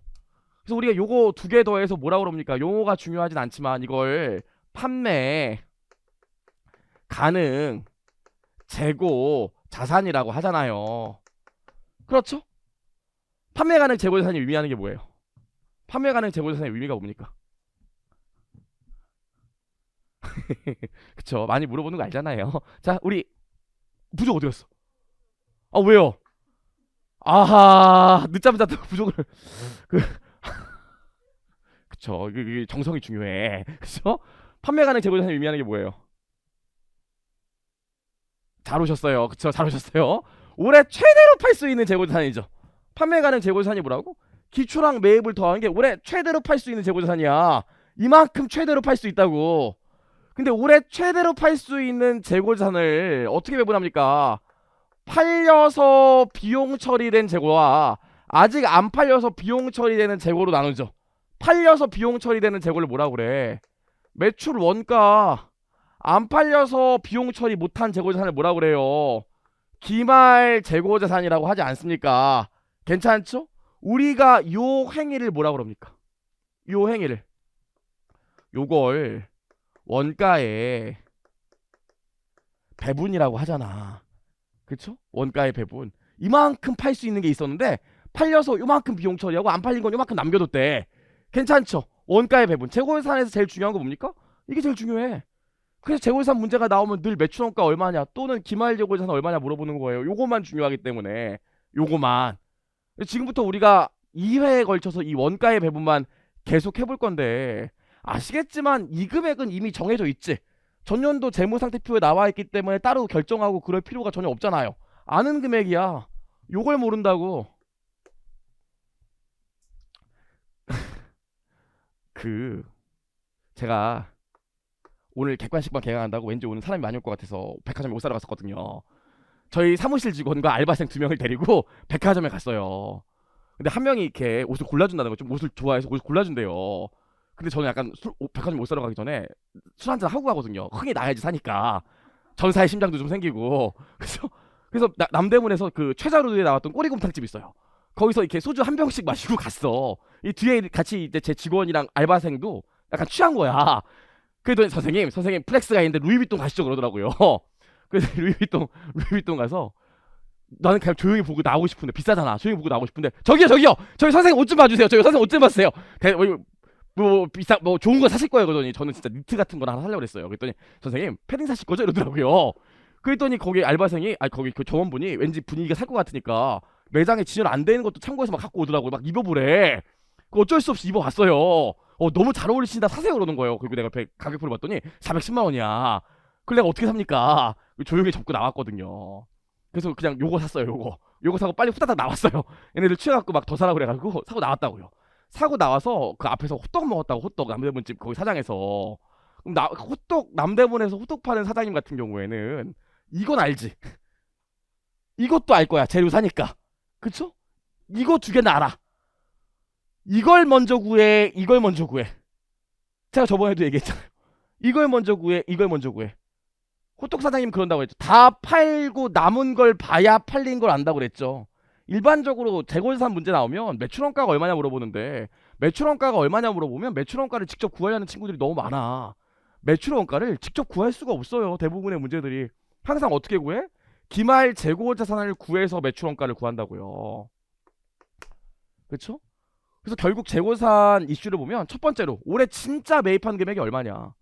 그래서 우리가 요거 두 개 더해서 뭐라고 그럽니까? 용어가 중요하진 않지만 이걸 판매 가능 재고 자산이라고 하잖아요. 그렇죠? 판매 가능 재고자산이 의미하는 게 뭐예요? 판매 가능 재고자산의 의미가 뭡니까? 그쵸? 많이 물어보는 거 알잖아요. 자, 우리 부족 어디 갔어? 왜요? 아하, 늦잠 잤다고 부족을 그 그쵸? 이게 정성이 중요해. 그쵸? 판매 가능 재고자산이 의미하는 게 뭐예요? 잘 오셨어요. 그쵸? 잘 오셨어요. 올해 최대로 팔 수 있는 재고자산이죠. 판매 가능 재고자산이 뭐라고? 기초랑 매입을 더한 게 올해 최대로 팔 수 있는 재고자산이야. 이만큼 최대로 팔 수 있다고. 근데 올해 최대로 팔 수 있는 재고자산을 어떻게 배분합니까? 팔려서 비용 처리된 재고와 아직 안 팔려서 비용 처리되는 재고로 나누죠. 팔려서 비용 처리되는 재고를 뭐라고 그래? 매출 원가. 안 팔려서 비용 처리 못한 재고자산을 뭐라고 그래요? 기말 재고자산이라고 하지 않습니까? 괜찮죠? 우리가 요 행위를 뭐라고 그럽니까? 요 행위를 요걸 원가의 배분이라고 하잖아. 그쵸? 원가의 배분. 이만큼 팔 수 있는 게 있었는데 팔려서 요만큼 비용 처리하고 안 팔린 건 요만큼 남겨뒀대. 괜찮죠? 원가의 배분. 재고자산에서 제일 중요한 거 뭡니까? 이게 제일 중요해. 그래서 재고자산 문제가 나오면 늘 매출원가 얼마냐 또는 기말 재고자산 얼마냐 물어보는 거예요. 요거만 중요하기 때문에 요거만. 지금부터 우리가 2회에 걸쳐서 이 원가의 배분만 계속 해볼 건데 아시겠지만 이 금액은 이미 정해져 있지. 전년도 재무상태표에 나와 있기 때문에 따로 결정하고 그럴 필요가 전혀 없잖아요. 아는 금액이야. 요걸 모른다고. 제가 오늘 객관식만 개강한다고 왠지 오늘 사람이 많이 올 것 같아서 백화점에 옷 사러 갔었거든요. 저희 사무실 직원과 알바생 2명을 데리고 백화점에 갔어요. 근데 한 명이 이렇게 옷을 골라준다는 거, 좀 옷을 좋아해서 옷을 골라준대요. 근데 저는 약간 백화점 옷 사러 가기 전에 술 한잔 하고 가거든요. 흥이 나야지 사니까. 전사의 심장도 좀 생기고. 그래서 남대문에서 그 최자루에 나왔던 꼬리곰탕집 있어요. 거기서 이렇게 소주 한 병씩 마시고 갔어. 이 뒤에 같이 이제 제 직원이랑 알바생도 약간 취한 거야. 그랬더니 선생님 플렉스가 있는데 루이비통 가시죠 그러더라고요. 그래서 루이비통 가서 나는 그냥 조용히 보고 나오고 싶은데 비싸잖아. 조용히 보고 나오고 싶은데 저기 선생님 옷 좀 봐주세요. 저기 선생님 옷 좀 봐주세요. 뭐 좋은 거 사실 거예요. 그러더니 저는 진짜 니트 같은 거 하나 사려고 그랬어요. 그랬더니 선생님 패딩 사실 거죠 이러더라고요. 그랬더니 거기 알바생이 거기 그 점원분이 왠지 분위기가 살 것 같으니까 매장에 진열 안 되는 것도 참고해서 막 갖고 오더라고요. 막 입어보래. 그 어쩔 수 없이 입어봤어요. 너무 잘 어울리신다 사세요 그러는 거예요. 그리고 내가 가격표를 봤더니 410만 원이야. 그걸 내가 어떻게 삽니까? 조용히 접고 나왔거든요. 그래서 그냥 요거 샀어요. 요거 요거 사고 빨리 후다닥 나왔어요. 얘네들 취해갖고 막 더 사라 그래가지고 사고 나왔다고요. 사고 나와서 그 앞에서 호떡 먹었다고. 호떡 남대문집 거기 사장에서. 그럼 호떡 남대문에서 호떡 파는 사장님 같은 경우에는 이건 알지. 이것도 알 거야. 재료 사니까. 그쵸? 이거 두 개는 알아. 이걸 먼저 구해. 이걸 먼저 구해. 제가 저번에도 얘기했잖아요. 이걸 먼저 구해. 이걸 먼저 구해. 호떡 사장님 그런다고 했죠. 다 팔고 남은 걸 봐야 팔린 걸 안다고 그랬죠. 일반적으로 재고자산 문제 나오면 매출원가가 얼마냐 물어보는데, 매출원가가 얼마냐 물어보면 매출원가를 직접 구하려는 친구들이 너무 많아. 매출원가를 직접 구할 수가 없어요. 대부분의 문제들이. 항상 어떻게 구해? 기말 재고자산을 구해서 매출원가를 구한다고요. 그렇죠? 그래서 결국 재고자산 이슈를 보면 첫 번째로 올해 진짜 매입한 금액이 얼마냐,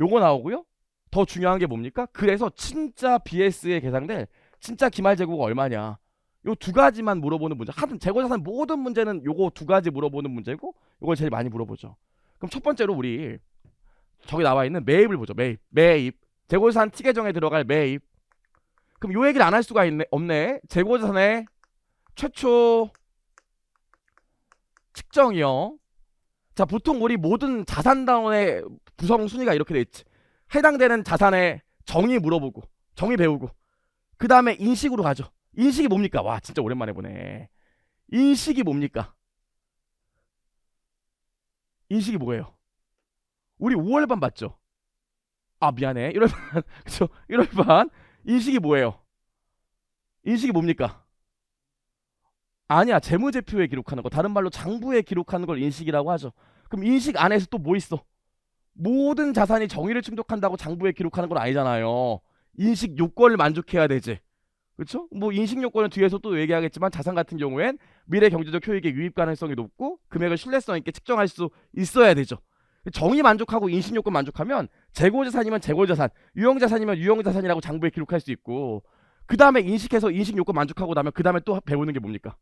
요거 나오고요. 더 중요한 게 뭡니까? 그래서 진짜 BS에 계산될 진짜 기말 재고가 얼마냐, 요 두 가지만 물어보는 문제. 하여튼 재고자산 모든 문제는 요거 두 가지 물어보는 문제고, 요걸 제일 많이 물어보죠. 그럼 첫 번째로 우리 저기 나와 있는 매입을 보죠. 매입 재고자산 T 계정에 들어갈 매입. 그럼 요 얘기를 안 할 수가 없네. 재고자산의 최초 측정이요. 자, 보통 우리 모든 자산단원의 구성 순위가 이렇게 돼 있지. 해당되는 자산의 정의 물어보고, 정의 배우고, 그 다음에 인식으로 가죠. 인식이 뭡니까? 와, 진짜 오랜만에 보네. 인식이 뭡니까? 인식이 뭐예요? 우리 5월반 봤죠? 아, 미안해. 1월반. 그쵸? 1월반. 인식이 뭐예요? 인식이 뭡니까? 아니야. 재무제표에 기록하는 거. 다른 말로 장부에 기록하는 걸 인식이라고 하죠. 그럼 인식 안에서 또 뭐 있어? 모든 자산이 정의를 충족한다고 장부에 기록하는 건 아니잖아요. 인식 요건을 만족해야 되지. 그렇죠? 뭐 인식 요건은 뒤에서 또 얘기하겠지만, 자산 같은 경우엔 미래 경제적 효익의 유입 가능성이 높고 금액을 신뢰성 있게 측정할 수 있어야 되죠. 정의 만족하고 인식 요건 만족하면 재고자산이면 재고자산, 유형자산이면 유형자산이라고 장부에 기록할 수 있고, 그 다음에 인식해서 인식 요건 만족하고 나면 그 다음에 또 배우는 게 뭡니까?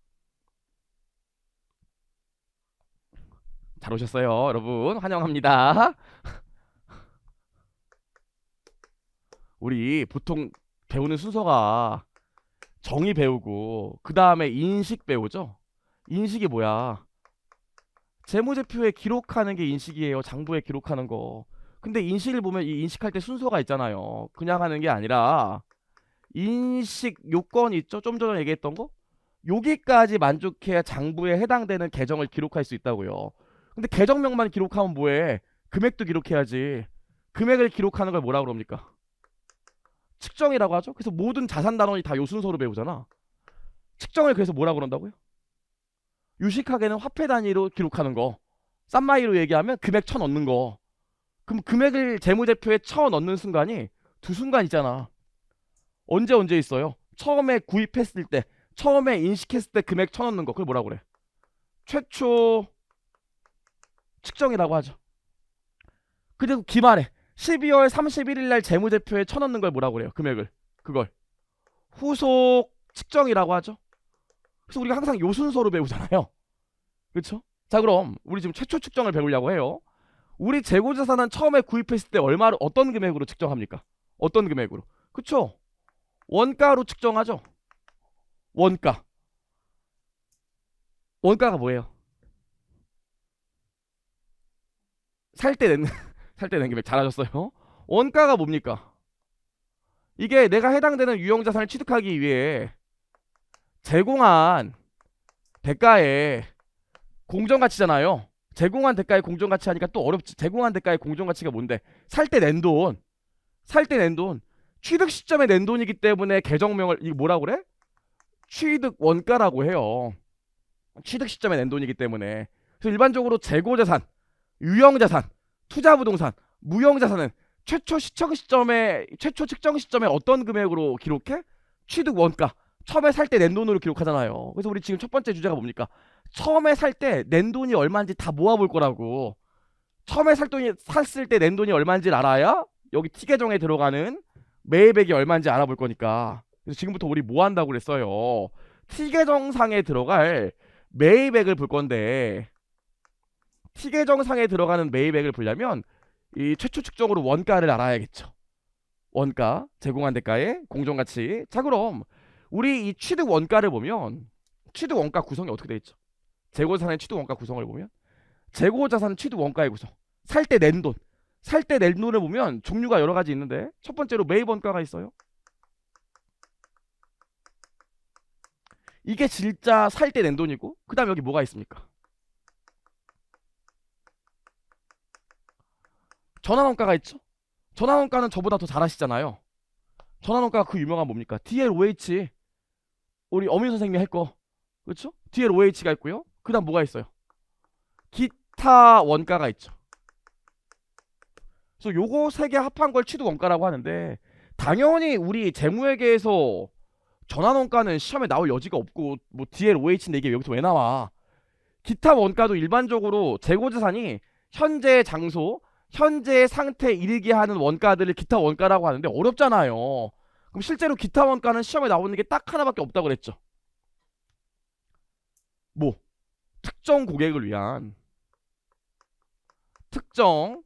잘 오셨어요, 여러분. 환영합니다. 우리 보통 배우는 순서가 정의 배우고 그 다음에 인식 배우죠. 인식이 뭐야? 재무제표에 기록하는 게 인식이에요. 장부에 기록하는 거. 근데 인식을 보면 이 인식할 때 순서가 있잖아요. 그냥 하는 게 아니라 인식 요건이 있죠. 좀 전에 얘기했던 거. 여기까지 만족해야 장부에 해당되는 계정을 기록할 수 있다고요. 근데 계정명만 기록하면 뭐해? 금액도 기록해야지. 금액을 기록하는 걸 뭐라 그럽니까? 측정이라고 하죠. 그래서 모든 자산 단원이 다 요 순서로 배우잖아. 측정을 그래서 뭐라 그런다고요? 유식하게는 화폐 단위로 기록하는 거. 쌈마이로 얘기하면 금액 쳐 넣는 거. 그럼 금액을 재무제표에 쳐 넣는 순간이 두 순간 있잖아. 언제 있어요? 처음에 구입했을 때, 처음에 인식했을 때 금액 쳐 넣는 거. 그걸 뭐라 그래? 최초 측정이라고 하죠. 그리고 기말에 12월 31일 날 재무제표에 쳐 넣는 걸 뭐라 그래요? 금액을. 그걸 후속 측정이라고 하죠. 그래서 우리가 항상 요 순서로 배우잖아요. 그렇죠? 자, 그럼 우리 지금 최초 측정을 배우려고 해요. 우리 재고자산은 처음에 구입했을 때 얼마로, 어떤 금액으로 측정합니까? 어떤 금액으로? 그쵸? 원가로 측정하죠. 원가. 원가가 뭐예요? 살 때 낸 살 때 낸 금액. 잘하셨어요. 원가가 뭡니까? 이게 내가 해당되는 유형자산을 취득하기 위해 제공한 대가의 공정가치잖아요. 제공한 대가의 공정가치 하니까 또 어렵지. 제공한 대가의 공정가치가 뭔데? 살 때 낸 돈. 살 때 낸 돈. 취득 시점에 낸 돈이기 때문에 계정명을 이거 뭐라 그래? 취득 원가라고 해요. 취득 시점에 낸 돈이기 때문에. 그래서 일반적으로 재고자산, 유형자산, 투자부동산, 무형자산은 최초 측정 시점에 어떤 금액으로 기록해? 취득 원가. 처음에 살 때 낸 돈으로 기록하잖아요. 그래서 우리 지금 첫 번째 주제가 뭡니까? 처음에 살 때 낸 돈이 얼마인지 다 모아볼 거라고. 처음에 샀을 때 낸 돈이 얼마인지를 알아야 여기 T 계정에 들어가는 매입액이 얼마인지 알아볼 거니까. 그래서 지금부터 우리 뭐 한다고 그랬어요? T 계정상에 들어갈 매입액을 볼 건데, T 계정상에 들어가는 매입액을 보려면 이 최초 측정으로 원가를 알아야겠죠. 원가, 제공한 대가의 공정가치. 자, 그럼 우리 이 취득 원가를 보면 취득 원가 구성이 어떻게 돼 있죠? 재고자산의 취득 원가 구성을 보면 재고자산 취득 원가의 구성. 살 때 낸 돈. 살 때 낸 돈을 보면 종류가 여러 가지 있는데 첫 번째로 매입 원가가 있어요. 이게 진짜 살 때 낸 돈이고 그다음 여기 뭐가 있습니까? 전환원가가 있죠. 전환원가는 저보다 더 잘 아시잖아요. 전환원가가 그 유명한 뭡니까? DLOH. 우리 어민 선생님이 할 거. 그렇죠? DLOH가 있고요. 그다음 뭐가 있어요? 기타 원가가 있죠. 그래서 요거 세 개 합한 걸 취득 원가라고 하는데 당연히 우리 재무회계에서 전환원가는 시험에 나올 여지가 없고 뭐 DLOH인데 이게 여기서 왜 나와? 기타 원가도 일반적으로 재고자산이 현재 장소, 현재 상태에 이르게 하는 원가들을 기타 원가라고 하는데 어렵잖아요. 그럼 실제로 기타 원가는 시험에 나오는 게 딱 하나밖에 없다고 그랬죠. 뭐 특정 고객을 위한 특정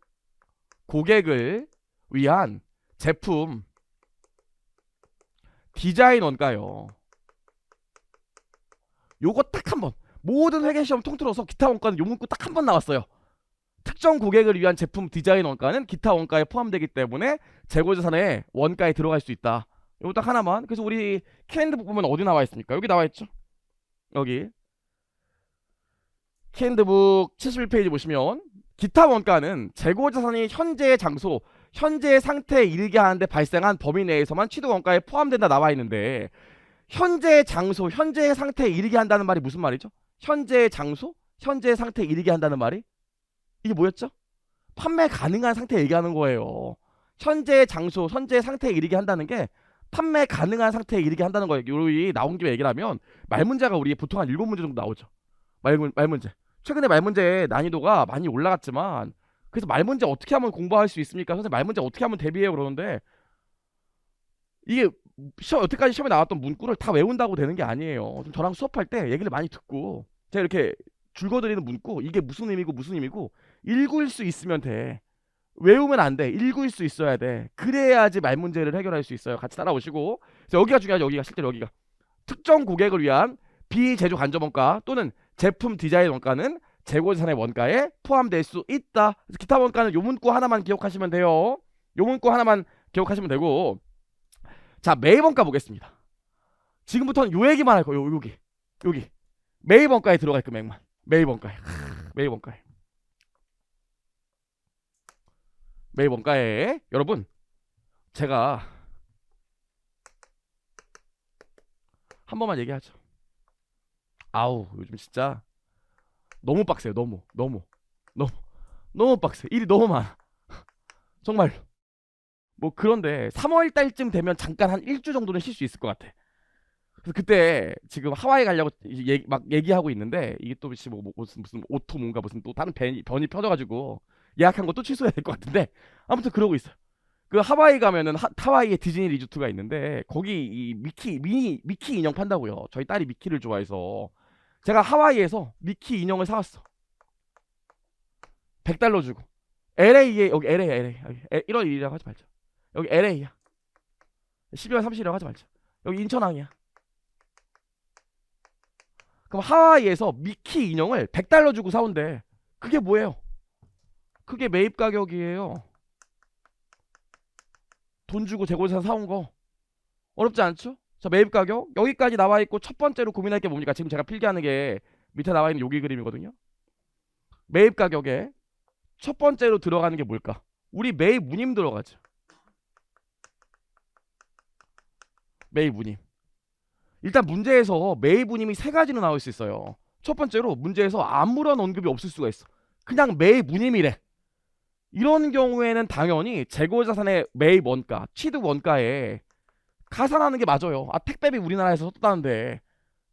고객을 위한 제품 디자인 원가요. 요거 딱 한 번. 모든 회계시험 통틀어서 기타 원가는 요 문구 딱 한 번 나왔어요. 특정 고객을 위한 제품 디자인 원가는 기타 원가에 포함되기 때문에 재고자산의 원가에 들어갈 수 있다. 요거 딱 하나만. 그래서 우리 Q&A 보면 어디 나와 있습니까? 여기 나와 있죠. 여기 Q&A북 71페이지 보시면 기타 원가는 재고자산이 현재의 장소, 현재의 상태에 이르게 하는데 발생한 범위 내에서만 취득 원가에 포함된다 나와 있는데 현재의 장소, 현재의 상태에 이르게 한다는 말이 무슨 말이죠? 현재의 장소, 현재의 상태에 이르게 한다는 말이 이게 뭐였죠? 판매 가능한 상태 얘기하는 거예요. 현재의 장소, 현재의 상태에 이르게 한다는 게 판매 가능한 상태에 이르게 한다는 거예요. 여기 나온 김에 얘기를 하면 말문제가 우리 보통 한 7문제 정도 나오죠. 말문제. 최근에 말문제 난이도가 많이 올라갔지만 그래서 말문제 어떻게 하면 공부할 수 있습니까? 선생님 말문제 어떻게 하면 대비해요? 그러는데 이게 여태까지 시험에 나왔던 문구를 다 외운다고 되는 게 아니에요. 좀 저랑 수업할 때 얘기를 많이 듣고 제가 이렇게 줄거드리는 문구 이게 무슨 의미고 무슨 의미고 읽을 수 있으면 돼. 외우면 안 돼. 읽을 수 있어야 돼. 그래야지 말문제를 해결할 수 있어요. 같이 따라오시고. 그래서 여기가 중요하죠. 여기가 실제로 여기가 특정 고객을 위한 비제조 간접 원가 또는 제품 디자인 원가는 재고자산의 원가에 포함될 수 있다. 그래서 기타 원가는 요 문구 하나만 기억하시면 돼요. 요 문구 하나만 기억하시면 되고 자 매입 원가 보겠습니다. 지금부터는 요 얘기만 할 거예요. 여기 매입 원가에 들어갈 금액만 매입 원가에 매입 원가에 매입 원가에 여러분 제가 한 번만 얘기하죠. 아우 요즘 진짜 너무 빡세요. 너무 빡세. 일이 너무 많아. 정말로. 뭐 그런데 3월 달쯤 되면 잠깐 한 일주 정도는 쉴 수 있을 것 같아. 그래서 그때 지금 하와이 가려고 막 얘기하고 있는데 이게 또 무슨 오토 뭔가 무슨 또 다른 변이 펴져가지고 예약한 거 또 취소해야 될 것 같은데 아무튼 그러고 있어요. 그 하와이 가면은 하와이에 디즈니 리조트가 있는데 거기 이 미키 인형 판다고요. 저희 딸이 미키를 좋아해서 제가 하와이에서 미키 인형을 사왔어. $100 주고. LA에 여기 LA 1월 1일이라고 하지 말자. 여기 LA야. 12월 30일이라고 하지 말자. 여기 인천항이야. 그럼 하와이에서 미키 인형을 $100 주고 사온대. 그게 뭐예요? 그게 매입 가격이에요. 돈 주고 재고자산 사온 거. 어렵지 않죠? 자 매입 가격 여기까지 나와 있고 첫 번째로 고민할 게 뭡니까? 지금 제가 필기하는 게 밑에 나와 있는 여기 그림이거든요. 매입 가격에 첫 번째로 들어가는 게 뭘까? 우리 매입 운임 들어가죠. 매입 운임. 일단 문제에서 매입 운임이 세 가지로 나올 수 있어요. 첫 번째로 문제에서 아무런 언급이 없을 수가 있어. 그냥 매입 운임이래. 이런 경우에는 당연히 재고자산의 매입 원가, 취득 원가에 가산하는 게 맞아요. 아 택배비 우리나라에서 썼다는데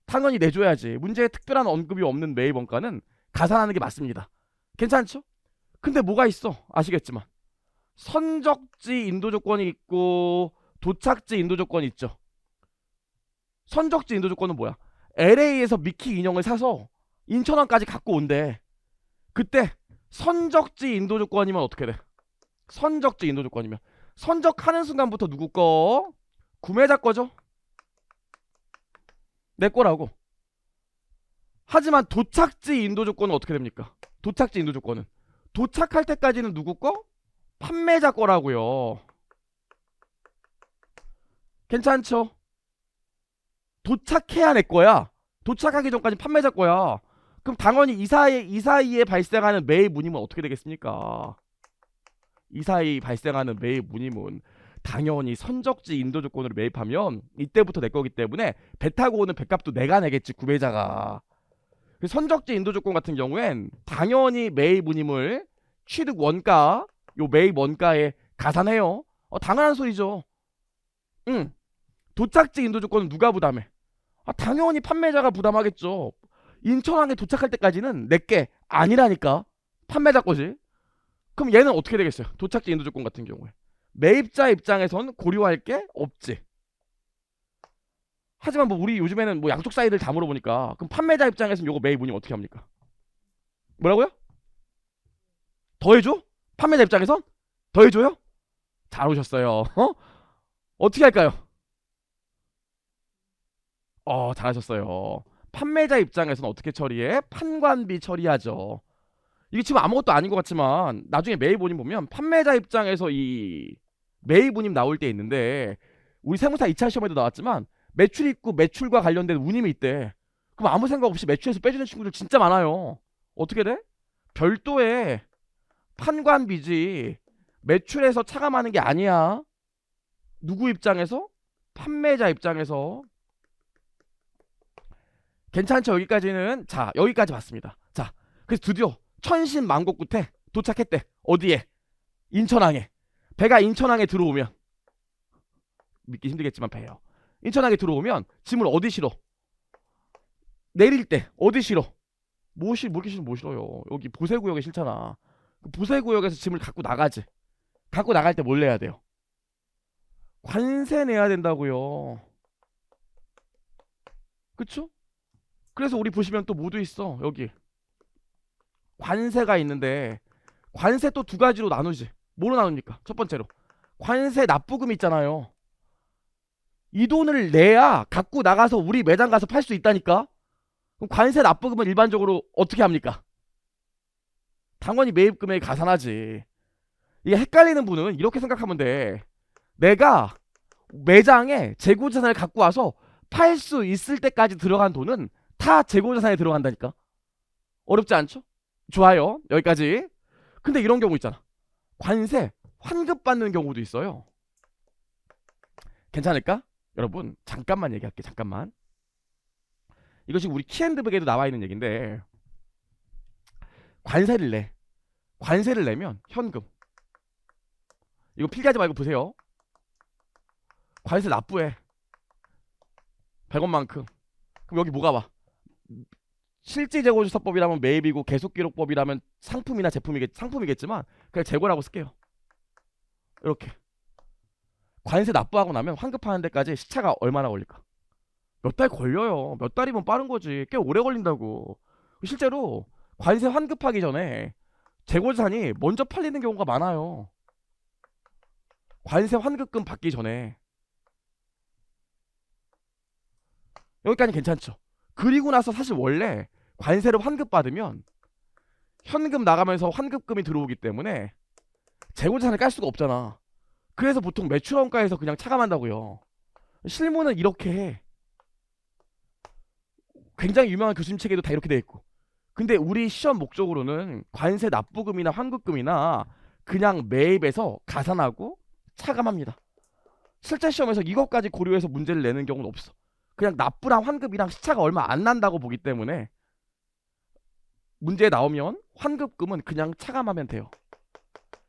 당연히 내줘야지. 문제에 특별한 언급이 없는 매입 원가는 가산하는 게 맞습니다. 괜찮죠? 근데 뭐가 있어? 아시겠지만 선적지 인도 조건이 있고 도착지 인도 조건이 있죠. 선적지 인도 조건은 뭐야? LA에서 미키 인형을 사서 인천항까지 갖고 온대. 그때 선적지 인도 조건이면 어떻게 돼? 선적지 인도 조건이면 선적하는 순간부터 누구 거? 구매자 거죠. 내 거라고. 하지만 도착지 인도 조건은 어떻게 됩니까? 도착지 인도 조건은 도착할 때까지는 누구 거? 판매자 거라고요. 괜찮죠? 도착해야 내 거야. 도착하기 전까지 판매자 거야. 그럼 당연히 이 사이에 발생하는 매입 문의면 어떻게 되겠습니까? 이 사이 발생하는 매입 문의문 당연히 선적지 인도 조건으로 매입하면 이때부터 내 거기 때문에 배 타고 오는 배값도 내가 내겠지, 구매자가. 선적지 인도 조건 같은 경우엔 당연히 매입 운임을 취득 원가, 요 매입 원가에 가산해요. 당연한 소리죠. 응. 도착지 인도 조건은 누가 부담해? 당연히 판매자가 부담하겠죠. 인천항에 도착할 때까지는 내게 아니라니까. 판매자 거지. 그럼 얘는 어떻게 되겠어요? 도착지 인도 조건 같은 경우에 매입자 입장에선 고려할 게 없지. 하지만 뭐 우리 요즘에는 뭐 양쪽 사이드를 다 물어보니까 그럼 판매자 입장에서는 요거 매입 운임 어떻게 합니까? 뭐라고요? 더해줘? 판매자 입장에선? 더해줘요? 잘 오셨어요. 어떻게 할까요? 잘하셨어요. 판매자 입장에서는 어떻게 처리해? 판관비 처리하죠. 이게 지금 아무것도 아닌 것 같지만 나중에 매입 운임 보면 판매자 입장에서 이 매입 운임 나올 때 있는데, 우리 세무사 2차 시험에도 나왔지만 매출 입구 매출과 관련된 운임이 있대. 그럼 아무 생각 없이 매출에서 빼주는 친구들 진짜 많아요. 어떻게 돼? 별도의 판관비지 매출에서 차감하는 게 아니야. 누구 입장에서? 판매자 입장에서. 괜찮죠? 여기까지는. 자, 여기까지 봤습니다. 자, 그래서 드디어 천신만고 끝에 도착했대. 어디에? 인천항에. 배가 인천항에 들어오면, 믿기 힘들겠지만 배요. 인천항에 들어오면 짐을 어디 실어? 내릴 때 어디 실어? 뭐 이렇게 실어? 뭐 실어요? 여기 보세구역에 실잖아. 보세구역에서 짐을 갖고 나가지. 갖고 나갈 때 뭘 내야 돼요? 관세 내야 된다고요. 그쵸? 그래서 우리 보시면 또 뭐도 있어. 여기 관세가 있는데, 관세 또 두 가지로 나누지. 뭐로 나눕니까? 첫 번째로 관세 납부금 있잖아요. 이 돈을 내야 갖고 나가서 우리 매장 가서 팔 수 있다니까. 그럼 관세 납부금은 일반적으로 어떻게 합니까? 당연히 매입 금액에 가산하지. 이게 헷갈리는 분은 이렇게 생각하면 돼. 내가 매장에 재고자산을 갖고 와서 팔 수 있을 때까지 들어간 돈은 다 재고자산에 들어간다니까. 어렵지 않죠? 좋아요. 여기까지. 근데 이런 경우 있잖아. 관세 환급받는 경우도 있어요. 괜찮을까? 여러분 잠깐만 얘기할게. 잠깐만. 이것이 우리 키앤드백에도 나와 있는 얘기인데, 관세를 내. 관세를 내면 현금. 이거 필기하지 말고 보세요. 관세 납부해. 100원만큼. 그럼 여기 뭐가 와? 실질재고조사법이라면 매입이고 계속기록법이라면 상품이나 상품이겠지만 그냥 재고라고 쓸게요. 이렇게. 관세 납부하고 나면 환급하는 데까지 시차가 얼마나 걸릴까? 몇 달 걸려요. 몇 달이면 빠른 거지. 꽤 오래 걸린다고. 실제로 관세 환급하기 전에 재고자산이 먼저 팔리는 경우가 많아요. 관세 환급금 받기 전에. 여기까지 괜찮죠? 그리고 나서 사실 원래 관세를 환급받으면 현금 나가면서 환급금이 들어오기 때문에 재고자산을 깔 수가 없잖아. 그래서 보통 매출원가에서 그냥 차감한다고요. 실무는 이렇게 해. 굉장히 유명한 교수님 책에도 다 이렇게 돼 있고. 근데 우리 시험 목적으로는 관세 납부금이나 환급금이나 그냥 매입에서 가산하고 차감합니다. 실제 시험에서 이것까지 고려해서 문제를 내는 경우는 없어. 그냥 납부랑 환급이랑 시차가 얼마 안 난다고 보기 때문에 문제에 나오면 환급금은 그냥 차감하면 돼요.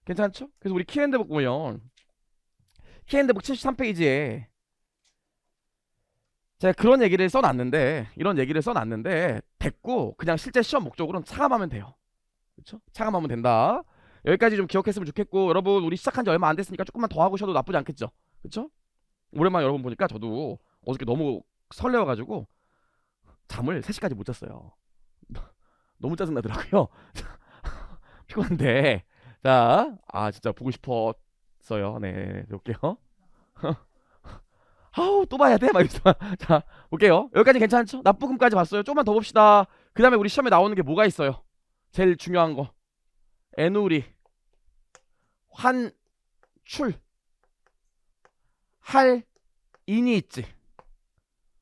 괜찮죠? 그래서 우리 키앤드북 보면 키앤드북 73페이지에 제가 그런 얘기를 써놨는데, 이런 얘기를 써놨는데 됐고 그냥 실제 시험 목적으로는 차감하면 돼요. 그렇죠? 차감하면 된다. 여기까지 좀 기억했으면 좋겠고, 여러분 우리 시작한 지 얼마 안 됐으니까 조금만 더 하고 쉬어도 나쁘지 않겠죠? 그렇죠? 오랜만에 여러분 보니까 저도 어저께 너무 설레어가지고 잠을 3시까지 못 잤어요. 너무 짜증나더라고요. 피곤한데. 자, 진짜 보고 싶었어요. 네, 볼게요. 아우 또 봐야 돼? 막 이러면서 자 볼게요. 여기까지 괜찮죠? 납부금까지 봤어요. 조금만 더 봅시다. 그 다음에 우리 시험에 나오는 게 뭐가 있어요? 제일 중요한 거 애누리 환출 할인이 있지.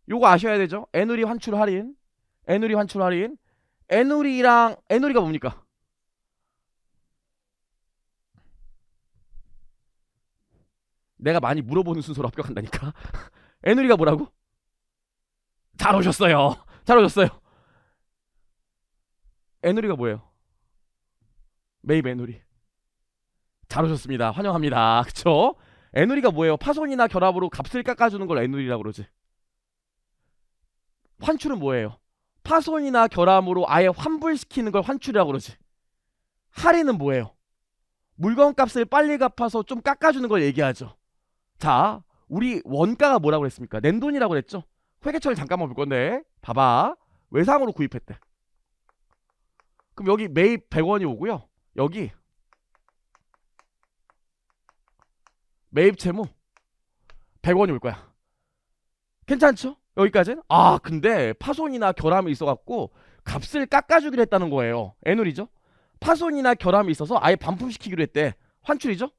요거 아셔야 되죠? 애누리 환출 할인 애누리 환출 할인 애누리랑 애누리가 뭡니까? 내가 많이 물어보는 순서로 합격한다니까. 애누리가 뭐라고? 잘 오셨어요. 잘 오셨어요. 애누리가 뭐예요? 매입 애누리. 잘 오셨습니다. 환영합니다. 그쵸? 애누리가 뭐예요? 파손이나 결합으로 값을 깎아주는 걸 애누리라고 그러지. 환출은 뭐예요? 파손이나 결함으로 아예 환불시키는 걸 환출이라고 그러지. 할인은 뭐예요? 물건값을 빨리 갚아서 좀 깎아주는 걸 얘기하죠. 자, 우리 원가가 뭐라고 그랬습니까? 낸 돈이라고 그랬죠? 회계처리 잠깐만 볼 건데 봐봐. 외상으로 구입했대. 그럼 여기 매입 100원이 오고요. 여기 매입 채무 100원이 올 거야. 괜찮죠? 여기까지는? 아 근데 파손이나 결함이 있어갖고 값을 깎아주기로 했다는 거예요. 애누리죠? 파손이나 결함이 있어서 아예 반품시키기로 했대. 환출이죠?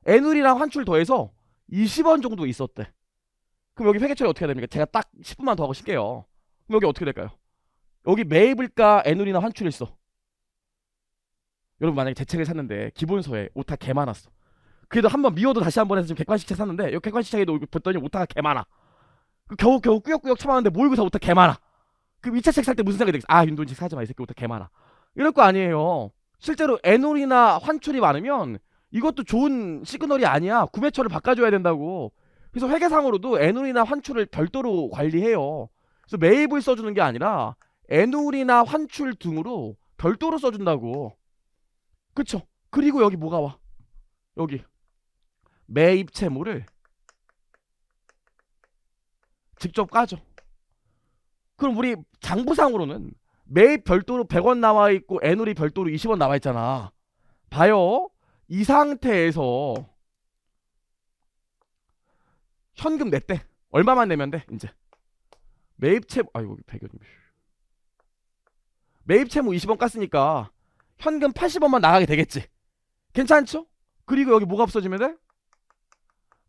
애누리랑 환출 더해서 20원 정도 있었대. 그럼 여기 회계처리 어떻게 해야 됩니까? 제가 딱 10분만 더 하고 쉴게요. 그럼 여기 어떻게 될까요? 여기 매입을까 애누리나 환출을 있어. 여러분 만약에 제 책을 샀는데 기본서에 오타 개 많았어. 그래도 한번 미워도 다시 한번 해서 지금 객관식 책 샀는데 여기 객관식 책에도 봤더니 오타가 개 많아. 겨우겨우 꾸역꾸역 참았는데 모의고사 오타 개 많아. 그럼 2차 책 살 때 무슨 생각이 들겠어? 아 윤돈식 사지마 이 새끼 오타 개 많아. 이럴 거 아니에요. 실제로 애놀이나 환출이 많으면 이것도 좋은 시그널이 아니야. 구매처를 바꿔줘야 된다고. 그래서 회계상으로도 애놀이나 환출을 별도로 관리해요. 그래서 매입을 써주는 게 아니라 애놀이나 환출 등으로 별도로 써준다고. 그쵸? 그리고 여기 뭐가 와? 여기 매입 채무를 직접 까죠. 그럼 우리 장부상으로는 매입 별도로 100원 나와 있고 애놀이 별도로 20원 나와 있잖아. 봐요. 이 상태에서 현금 냈대. 얼마만 내면 돼? 이제 매입 채무 아이고 100원 매입 채무 20원 깠으니까 현금 80원만 나가게 되겠지. 괜찮죠? 그리고 여기 뭐가 없어지면 돼?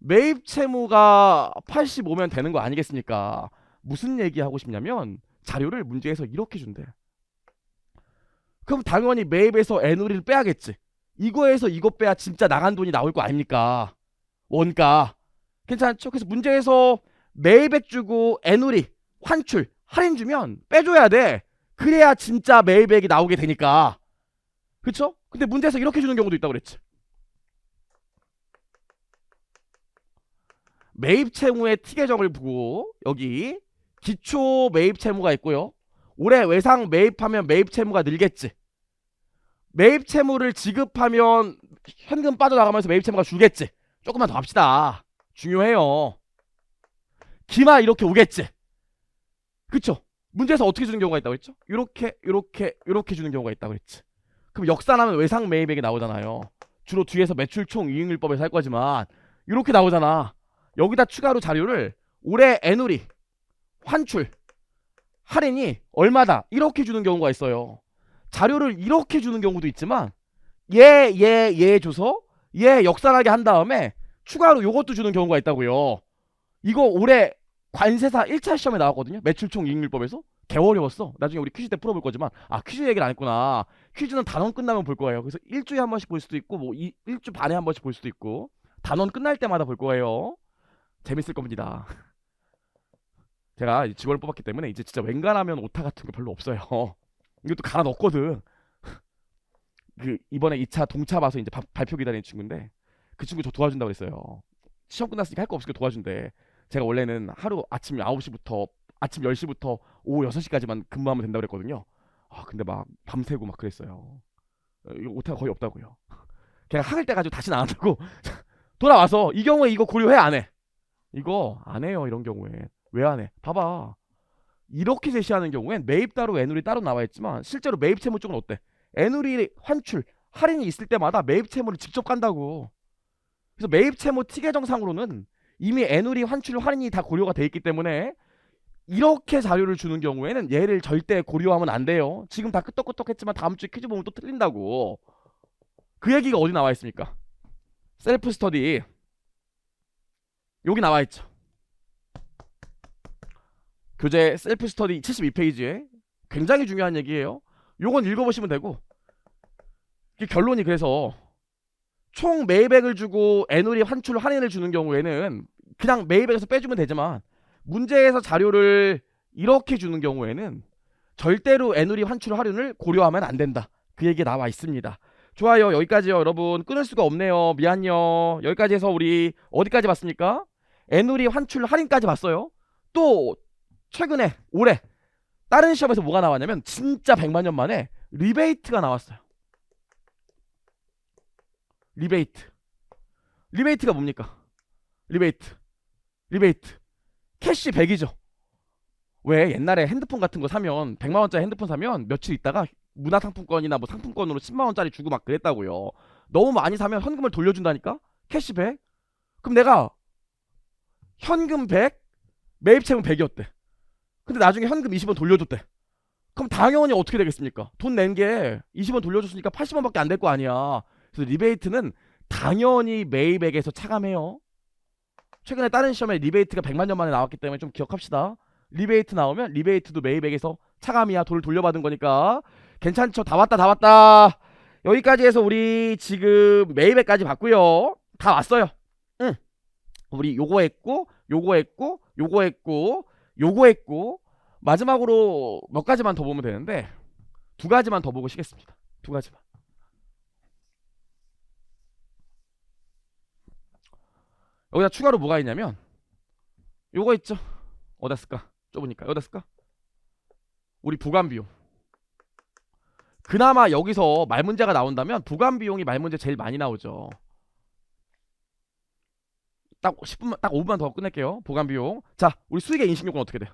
매입 채무가 85면 되는 거 아니겠습니까? 무슨 얘기 하고 싶냐면 자료를 문제에서 이렇게 준대. 그럼 당연히 매입에서 애누리를 빼야겠지. 이거에서 이거 빼야 진짜 나간 돈이 나올 거 아닙니까? 원가. 괜찮죠? 그래서 문제에서 매입액 주고 애누리, 환출, 할인 주면 빼줘야 돼. 그래야 진짜 매입액이 나오게 되니까. 그쵸? 근데 문제에서 이렇게 주는 경우도 있다고 그랬지. 매입 채무의 T 계정을 보고 여기 기초 매입 채무가 있고요. 올해 외상 매입하면 매입 채무가 늘겠지. 매입 채무를 지급하면 현금 빠져나가면서 매입 채무가 줄겠지. 조금만 더 합시다. 중요해요. 기마 이렇게 오겠지. 그쵸? 문제에서 어떻게 주는 경우가 있다고 했죠? 이렇게 주는 경우가 있다고 했지. 그럼 역산하면 외상 매입액이 나오잖아요. 주로 뒤에서 매출총 이익률법에서 할 거지만 이렇게 나오잖아. 여기다 추가로 자료를 올해 애누리, 환출, 할인이 얼마다 이렇게 주는 경우가 있어요. 자료를 이렇게 주는 경우도 있지만 얘 줘서 얘 역산하게 한 다음에 추가로 요것도 주는 경우가 있다고요. 이거 올해 관세사 1차 시험에 나왔거든요. 매출총 이익률법에서. 개 어려웠어. 나중에 우리 퀴즈 때 풀어볼 거지만 퀴즈 얘기를 안 했구나. 퀴즈는 단원 끝나면 볼 거예요. 그래서 일주일에 한 번씩 볼 수도 있고 뭐 일주 반에 한 번씩 볼 수도 있고 단원 끝날 때마다 볼 거예요. 재밌을 겁니다. 제가 직원을 뽑았기 때문에 이제 진짜 웬간하면 오타 같은 거 별로 없어요. 이것도 갈아 넣었거든. 그 이번에 2차 동차 봐서 이제 발표 기다리는 친구인데 그 친구 저 도와준다고 그랬어요. 시험 끝났으니까 할 거 없으니까 도와준대. 제가 원래는 하루 아침 9시부터 아침 10시부터 오후 6시까지만 근무하면 된다고 그랬거든요. 근데 막 밤새고 막 그랬어요. 이거 오타가 거의 없다고요. 그냥 학을 때 가지고 다시는 안 한다고. 돌아와서 이 경우에 이거 고려해 안 해? 이거 안 해요. 이런 경우에 왜 안 해? 봐봐. 이렇게 제시하는 경우엔 매입 따로 애누리 따로 나와 있지만 실제로 매입 채무 쪽은 어때? 애누리 환출 할인이 있을 때마다 매입 채무를 직접 간다고. 그래서 매입 채무 T 계정상으로는 이미 애누리 환출 할인이 다 고려가 돼 있기 때문에 이렇게 자료를 주는 경우에는 얘를 절대 고려하면 안 돼요. 지금 다 끄떡끄떡했지만 다음 주에 퀴즈 보면 또 틀린다고. 그 얘기가 어디 나와 있습니까? 셀프 스터디 여기 나와 있죠. 교재 셀프 스터디 72페이지에 굉장히 중요한 얘기예요. 요건 읽어보시면 되고, 결론이 그래서 총 매입액을 주고 애누리 환출 할인을 주는 경우에는 그냥 매입액에서 빼주면 되지만, 문제에서 자료를 이렇게 주는 경우에는 절대로 애누리 환출 할인을 고려하면 안 된다. 그 얘기 나와 있습니다. 좋아요. 여기까지요. 여러분 끊을 수가 없네요. 미안요. 여기까지 해서 우리 어디까지 봤습니까? 애누리 환출 할인까지 봤어요. 또 최근에 올해 다른 시험에서 뭐가 나왔냐면 진짜 100만 년 만에 리베이트가 나왔어요. 리베이트가 뭡니까? 리베이트 캐시 100이죠. 왜 옛날에 핸드폰 같은 거 사면 100만원짜리 핸드폰 사면 며칠 있다가 문화상품권이나 뭐 상품권으로 10만원짜리 주고 막 그랬다고요. 너무 많이 사면 현금을 돌려준다니까? 캐시 100? 그럼 내가 현금 100, 매입채무 100이었대. 근데 나중에 현금 20원 돌려줬대. 그럼 당연히 어떻게 되겠습니까? 돈 낸 게 20원 돌려줬으니까 80원밖에 안 될 거 아니야. 그래서 리베이트는 당연히 매입액에서 차감해요. 최근에 다른 시험에 리베이트가 100만 년 만에 나왔기 때문에 좀 기억합시다. 리베이트 나오면 리베이트도 매입액에서 차감이야. 돈을 돌려받은 거니까. 괜찮죠? 다 왔다. 여기까지 해서 우리 지금 매입액까지 봤고요. 다 왔어요. 응. 우리 요거 했고 마지막으로 몇 가지만 더 보면 되는데, 두 가지만 더 보고 쉬겠습니다. 두 가지만. 여기다 추가로 뭐가 있냐면 요거 있죠. 어디다 쓸까? 좁으니까 여기다 쓸까? 우리 부관비용. 그나마 여기서 말문제가 나온다면 부관비용이 말문제 제일 많이 나오죠. 딱 10분만, 딱 5분만 더 끝낼게요. 부관비용. 자, 우리 수익의 인식요건 어떻게 돼요?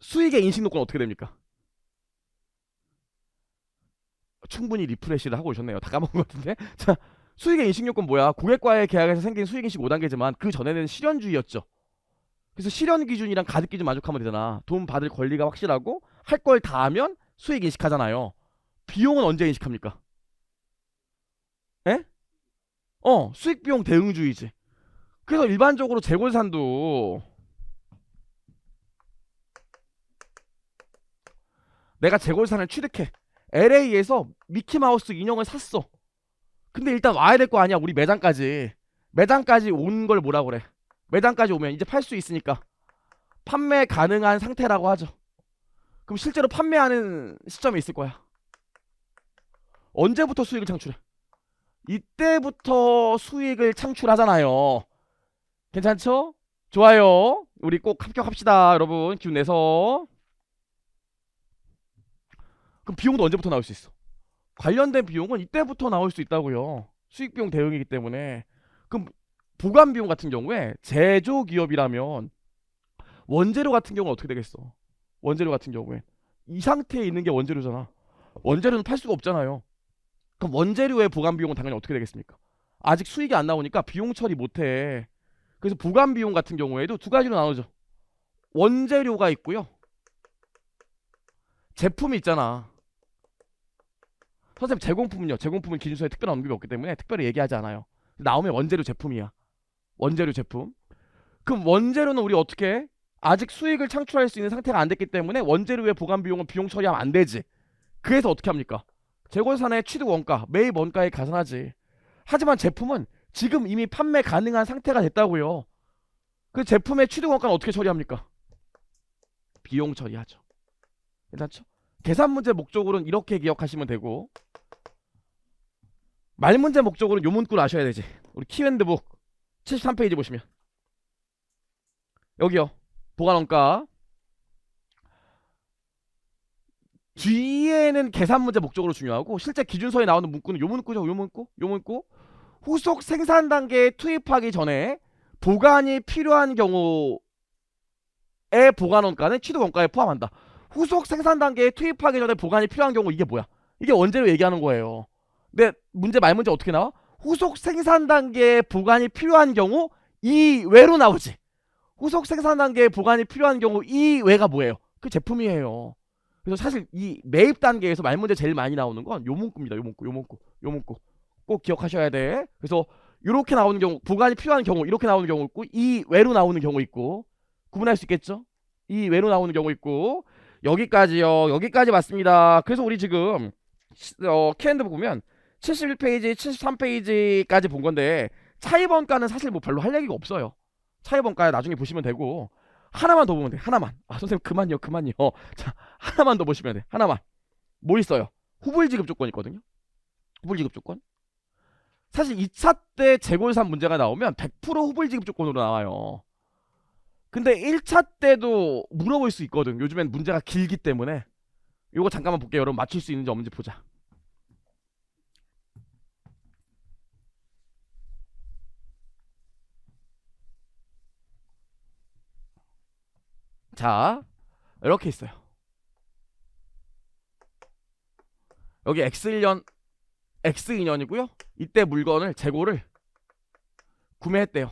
수익의 인식요건 어떻게 됩니까? 충분히 리프레시를 하고 오셨네요. 다 까먹은 것 같은데. 자, 수익의 인식요건 뭐야? 고객과의 계약에서 생긴 수익인식 5단계지만 그 전에는 실현주의였죠. 그래서 실현 기준이랑 가득 기준 만족하면 되잖아. 돈 받을 권리가 확실하고 할 걸 다 하면 수익 인식하잖아요. 비용은 언제 인식합니까? 에? 수익 비용 대응주의지. 그래서 일반적으로 재골산도 내가 재골산을 취득해. LA에서 미키마우스 인형을 샀어. 근데 일단 와야 될 거 아니야. 우리 매장까지 온 걸 뭐라 그래? 매장까지 오면 이제 팔 수 있으니까 판매 가능한 상태라고 하죠. 그럼 실제로 판매하는 시점이 있을 거야. 언제부터 수익을 창출해? 이때부터 수익을 창출하잖아요. 괜찮죠? 좋아요. 우리 꼭 합격합시다. 여러분 기운 내서. 그럼 비용도 언제부터 나올 수 있어? 관련된 비용은 이때부터 나올 수 있다고요. 수익비용 대응이기 때문에. 그럼 보관비용 같은 경우에 제조기업이라면 원재료 같은 경우는 어떻게 되겠어? 원재료 같은 경우에 이 상태에 있는 게 원재료잖아. 원재료는 팔 수가 없잖아요. 그럼 원재료의 보관비용은 당연히 어떻게 되겠습니까? 아직 수익이 안 나오니까 비용 처리 못해. 그래서 보관비용 같은 경우에도 두 가지로 나누죠. 원재료가 있고요, 제품이 있잖아. 선생님 제공품은요? 제공품은 기준서에 특별한 언급이 없기 때문에 특별히 얘기하지 않아요. 나오면 원재료 제품이야. 원재료 제품. 그럼 원재료는 우리 어떻게 해? 아직 수익을 창출할 수 있는 상태가 안 됐기 때문에 원재료의 보관 비용은 비용 처리하면 안 되지. 그래서 어떻게 합니까? 재고산의 취득 원가, 매입 원가에 가산하지. 하지만 제품은 지금 이미 판매 가능한 상태가 됐다고요. 그 제품의 취득 원가는 어떻게 처리합니까? 비용 처리하죠. 괜찮죠? 계산 문제 목적으로는 이렇게 기억하시면 되고, 말 문제 목적으로는 요 문구를 아셔야 되지. 우리 키앤드북 73페이지 보시면 여기요. 보관원가 뒤에는 계산 문제 목적으로 중요하고, 실제 기준서에 나오는 문구는 요 문구죠. 요 문구. 후속 생산 단계에 투입하기 전에 보관이 필요한 경우에 보관원가는 취득원가에 포함한다. 후속 생산 단계에 투입하기 전에 보관이 필요한 경우, 이게 뭐야? 이게 원재료 얘기하는 거예요. 근데 말 문제 어떻게 나와? 후속 생산 단계에 보관이 필요한 경우 이외로 나오지. 후속 생산 단계에 보관이 필요한 경우 이외가 뭐예요? 그 제품이에요. 그래서 사실 이 매입 단계에서 말 문제 제일 많이 나오는 건 요 문구입니다. 요 문구, 요 문구, 요 문구. 꼭 기억하셔야 돼. 그래서 이렇게 나오는 경우, 보관이 필요한 경우 이렇게 나오는 경우 있고, 이외로 나오는 경우 있고, 구분할 수 있겠죠? 이외로 나오는 경우 있고, 여기까지요. 여기까지 맞습니다. 그래서 우리 지금 K&D 보면 71페이지, 73페이지까지 본 건데 차이 번가는 사실 뭐 별로 할 얘기가 없어요. 차이 번가 나중에 보시면 되고, 하나만 더 보면 돼. 하나만. 아 선생님 그만요, 그만요. 자, 하나만 더 보시면 돼. 하나만. 뭐 있어요? 후불 지급 조건 있거든요. 후불 지급 조건. 사실 2차 때 재고 예산 문제가 나오면 100% 후불 지급 조건으로 나와요. 근데 1차 때도 물어볼 수 있거든. 요즘엔 문제가 길기 때문에. 요거 잠깐만 볼게요. 여러분 맞출 수 있는지 없는지 보자. 자, 이렇게 있어요. 여기 X1년, X2년이고요. 이때 물건을 재고를 구매했대요.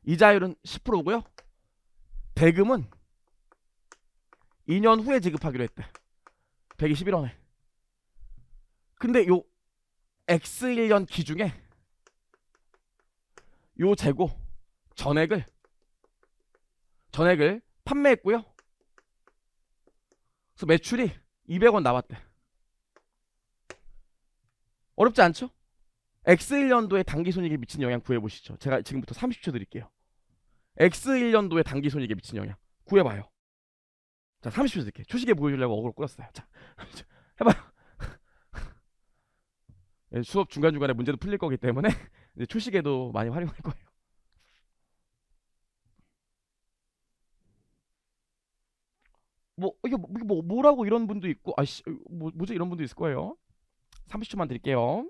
이자율은 10%고요. 대금은 2년 후에 지급하기로 했대. 121원에. 근데 요 X1년 기중에 요 재고 전액을 판매했고요. 그래서 매출이 200원 나왔대. 어렵지 않죠? X1년도에 당기손익에 미친 영향 구해보시죠. 제가 지금부터 30초 드릴게요. X1년도에 당기손익에 미친 영향 구해봐요. 자, 30초 드릴게요. 초식에 보여주려고 어그로 끌었어요. 자, 해봐요. 수업 중간중간에 문제도 풀릴 거기 때문에 이제 초식에도 많이 활용할 거예요. 뭐 이게 뭐라고 이런 분도 있고, 아씨 뭐지 이런 분도 있을 거예요. 30초만 드릴게요.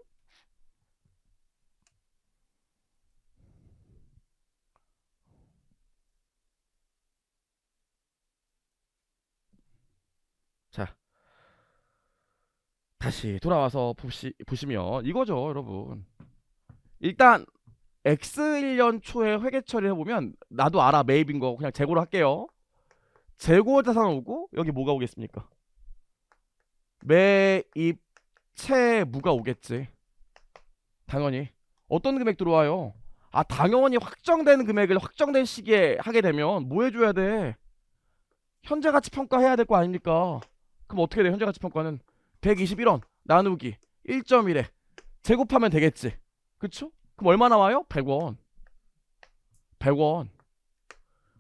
자, 다시 돌아와서 보시면 이거죠, 여러분. 일단 X1년 초에 회계 처리를 해보면 나도 알아 매입인 거 그냥 재고로 할게요. 재고 자산 오고 여기 뭐가 오겠습니까? 매입 채무가 오겠지. 당연히. 어떤 금액 들어와요? 아 당연히 확정된 금액을 확정된 시기에 하게 되면 뭐 해줘야 돼? 현재 가치 평가해야 될 거 아닙니까? 그럼 어떻게 돼? 현재 가치 평가는 121원 나누기 1.1에 제곱하면 되겠지. 그쵸? 그럼 얼마 나와요? 100원. 100원.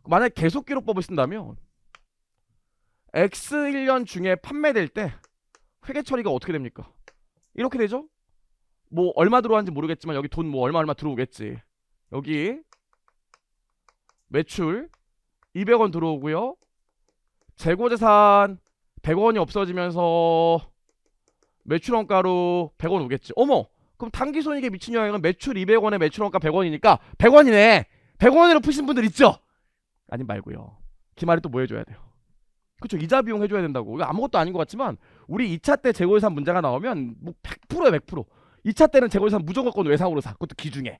만약 계속 기록법을 쓴다면 X1년 중에 판매될 때 회계 처리가 어떻게 됩니까? 이렇게 되죠? 뭐 얼마 들어왔는지 모르겠지만 여기 돈 뭐 얼마 들어오겠지. 여기 매출 200원 들어오고요. 재고재산 100원이 없어지면서 매출원가로 100원 오겠지. 어머! 그럼 당기손익에 미친 영향은 매출 200원에 매출원가 100원이니까 100원이네. 100원으로 푸신 분들 있죠? 아님 말고요. 기말에 또 뭐 해줘야 돼요? 그쵸, 이자 비용 해줘야 된다고. 이거 아무것도 아닌 것 같지만 우리 2차 때 재고예산 문제가 나오면 뭐 100%야 100%. 2차 때는 재고예산 무조건 외상으로 사. 그것도 기중에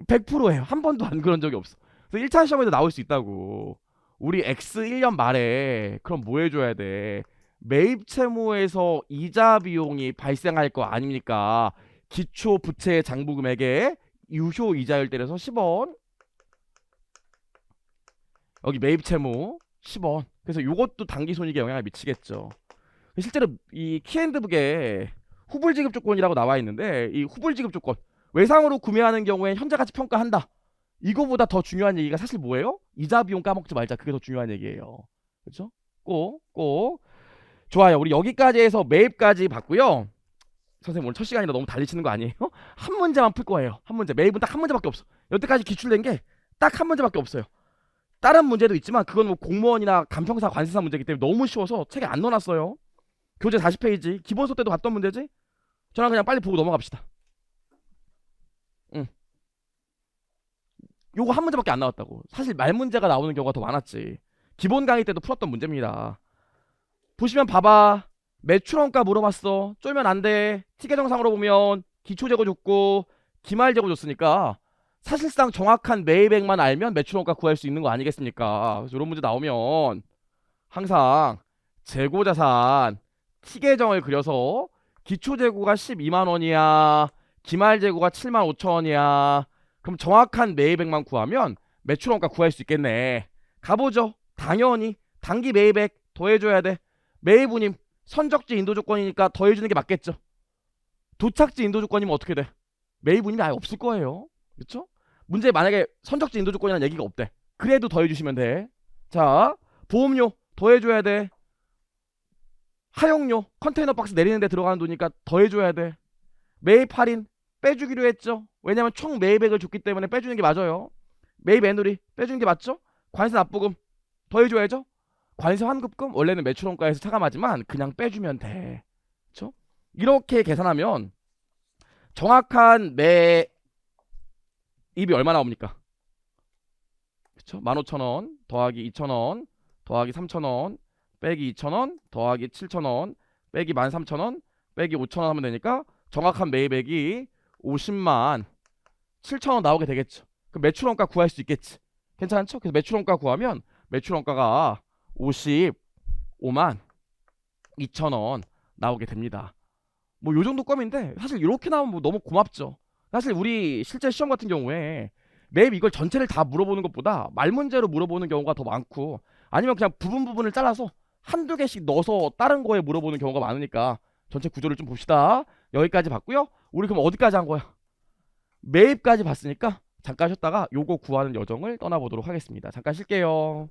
100%예요. 한 번도 안 그런 적이 없어. 그래서 1차 시험에도 나올 수 있다고. 우리 X1년 말에 그럼 뭐 해줘야 돼? 매입 채무에서 이자 비용이 발생할 거 아닙니까? 기초 부채 장부 금액에 유효 이자율 때려서 10원. 여기 매입 채무 10원. 그래서 요것도 당기손익에 영향을 미치겠죠. 실제로 이 키앤드북에 후불지급 조건이라고 나와 있는데 이 후불지급 조건 외상으로 구매하는 경우에 현재가치 평가한다. 이거보다 더 중요한 얘기가 사실 뭐예요? 이자 비용 까먹지 말자. 그게 더 중요한 얘기예요. 그렇죠? 꼭 좋아요. 우리 여기까지 해서 매입까지 봤고요. 선생님 오늘 첫 시간이라 너무 달리치는 거 아니에요? 한 문제만 풀 거예요. 한 문제. 매입은 딱 한 문제밖에 없어. 여태까지 기출된 게 딱 한 문제밖에 없어요. 다른 문제도 있지만 그건 뭐 공무원이나 간평사 관세사 문제이기 때문에 너무 쉬워서 책에 안 넣어놨어요. 교재 40페이지 기본서 때도 봤던 문제지. 저랑 그냥 빨리 보고 넘어갑시다. 응. 요거 한 문제밖에 안 나왔다고. 사실 말 문제가 나오는 경우가 더 많았지. 기본 강의 때도 풀었던 문제입니다. 보시면 봐봐. 매출원가 물어봤어. 쫄면 안 돼. 티계정상으로 보면 기초재고 줬고 기말재고 줬으니까 사실상 정확한 매입액만 알면 매출원가 구할 수 있는 거 아니겠습니까? 그래서 이런 문제 나오면 항상 재고자산 티계정을 그려서 기초재고가 12만 원이야. 기말재고가 7만 5천 원이야. 그럼 정확한 매입액만 구하면 매출원가 구할 수 있겠네. 가보죠. 당연히 단기 매입액 더해줘야 돼. 매입운임 선적지 인도 조건이니까 더해주는 게 맞겠죠. 도착지 인도 조건이면 어떻게 돼? 매입운임이 아예 없을 거예요. 그렇죠? 문제 만약에 선적지 인도 조건이라는 얘기가 없대. 그래도 더해주시면 돼. 자, 보험료 더해줘야 돼. 하용료 컨테이너 박스 내리는데 들어가는 돈이니까 더해줘야 돼. 매입 할인 빼주기로 했죠. 왜냐면 총 매입액을 줬기 때문에 빼주는 게 맞아요. 매입 애누리 빼주는 게 맞죠. 관세 납부금 더해줘야죠. 관세 환급금 원래는 매출원가에서 차감하지만 그냥 빼주면 돼. 그렇죠? 이렇게 계산하면 정확한 매입이 얼마 나옵니까? 그렇죠? 15,000원 더하기 2,000원 더하기 3,000원 빼기 2,000원 더하기 7,000원 빼기 13,000원 빼기 5,000원 하면 되니까 정확한 매입액이 50만 7,000원 나오게 되겠죠. 그럼 매출원가 구할 수 있겠지. 괜찮죠? 그래서 매출원가 구하면 매출원가가 55만 2,000원 나오게 됩니다. 뭐 요 정도 껌인데 사실 이렇게 나오면 뭐 너무 고맙죠. 사실 우리 실제 시험 같은 경우에 매일 이걸 전체를 다 물어보는 것보다 말 문제로 물어보는 경우가 더 많고 아니면 그냥 부분을 잘라서 한두 개씩 넣어서 다른 거에 물어보는 경우가 많으니까 전체 구조를 좀 봅시다. 여기까지 봤고요. 우리 그럼 어디까지 한 거야? 매입까지 봤으니까 잠깐 쉬었다가 요거 구하는 여정을 떠나보도록 하겠습니다. 잠깐 쉴게요.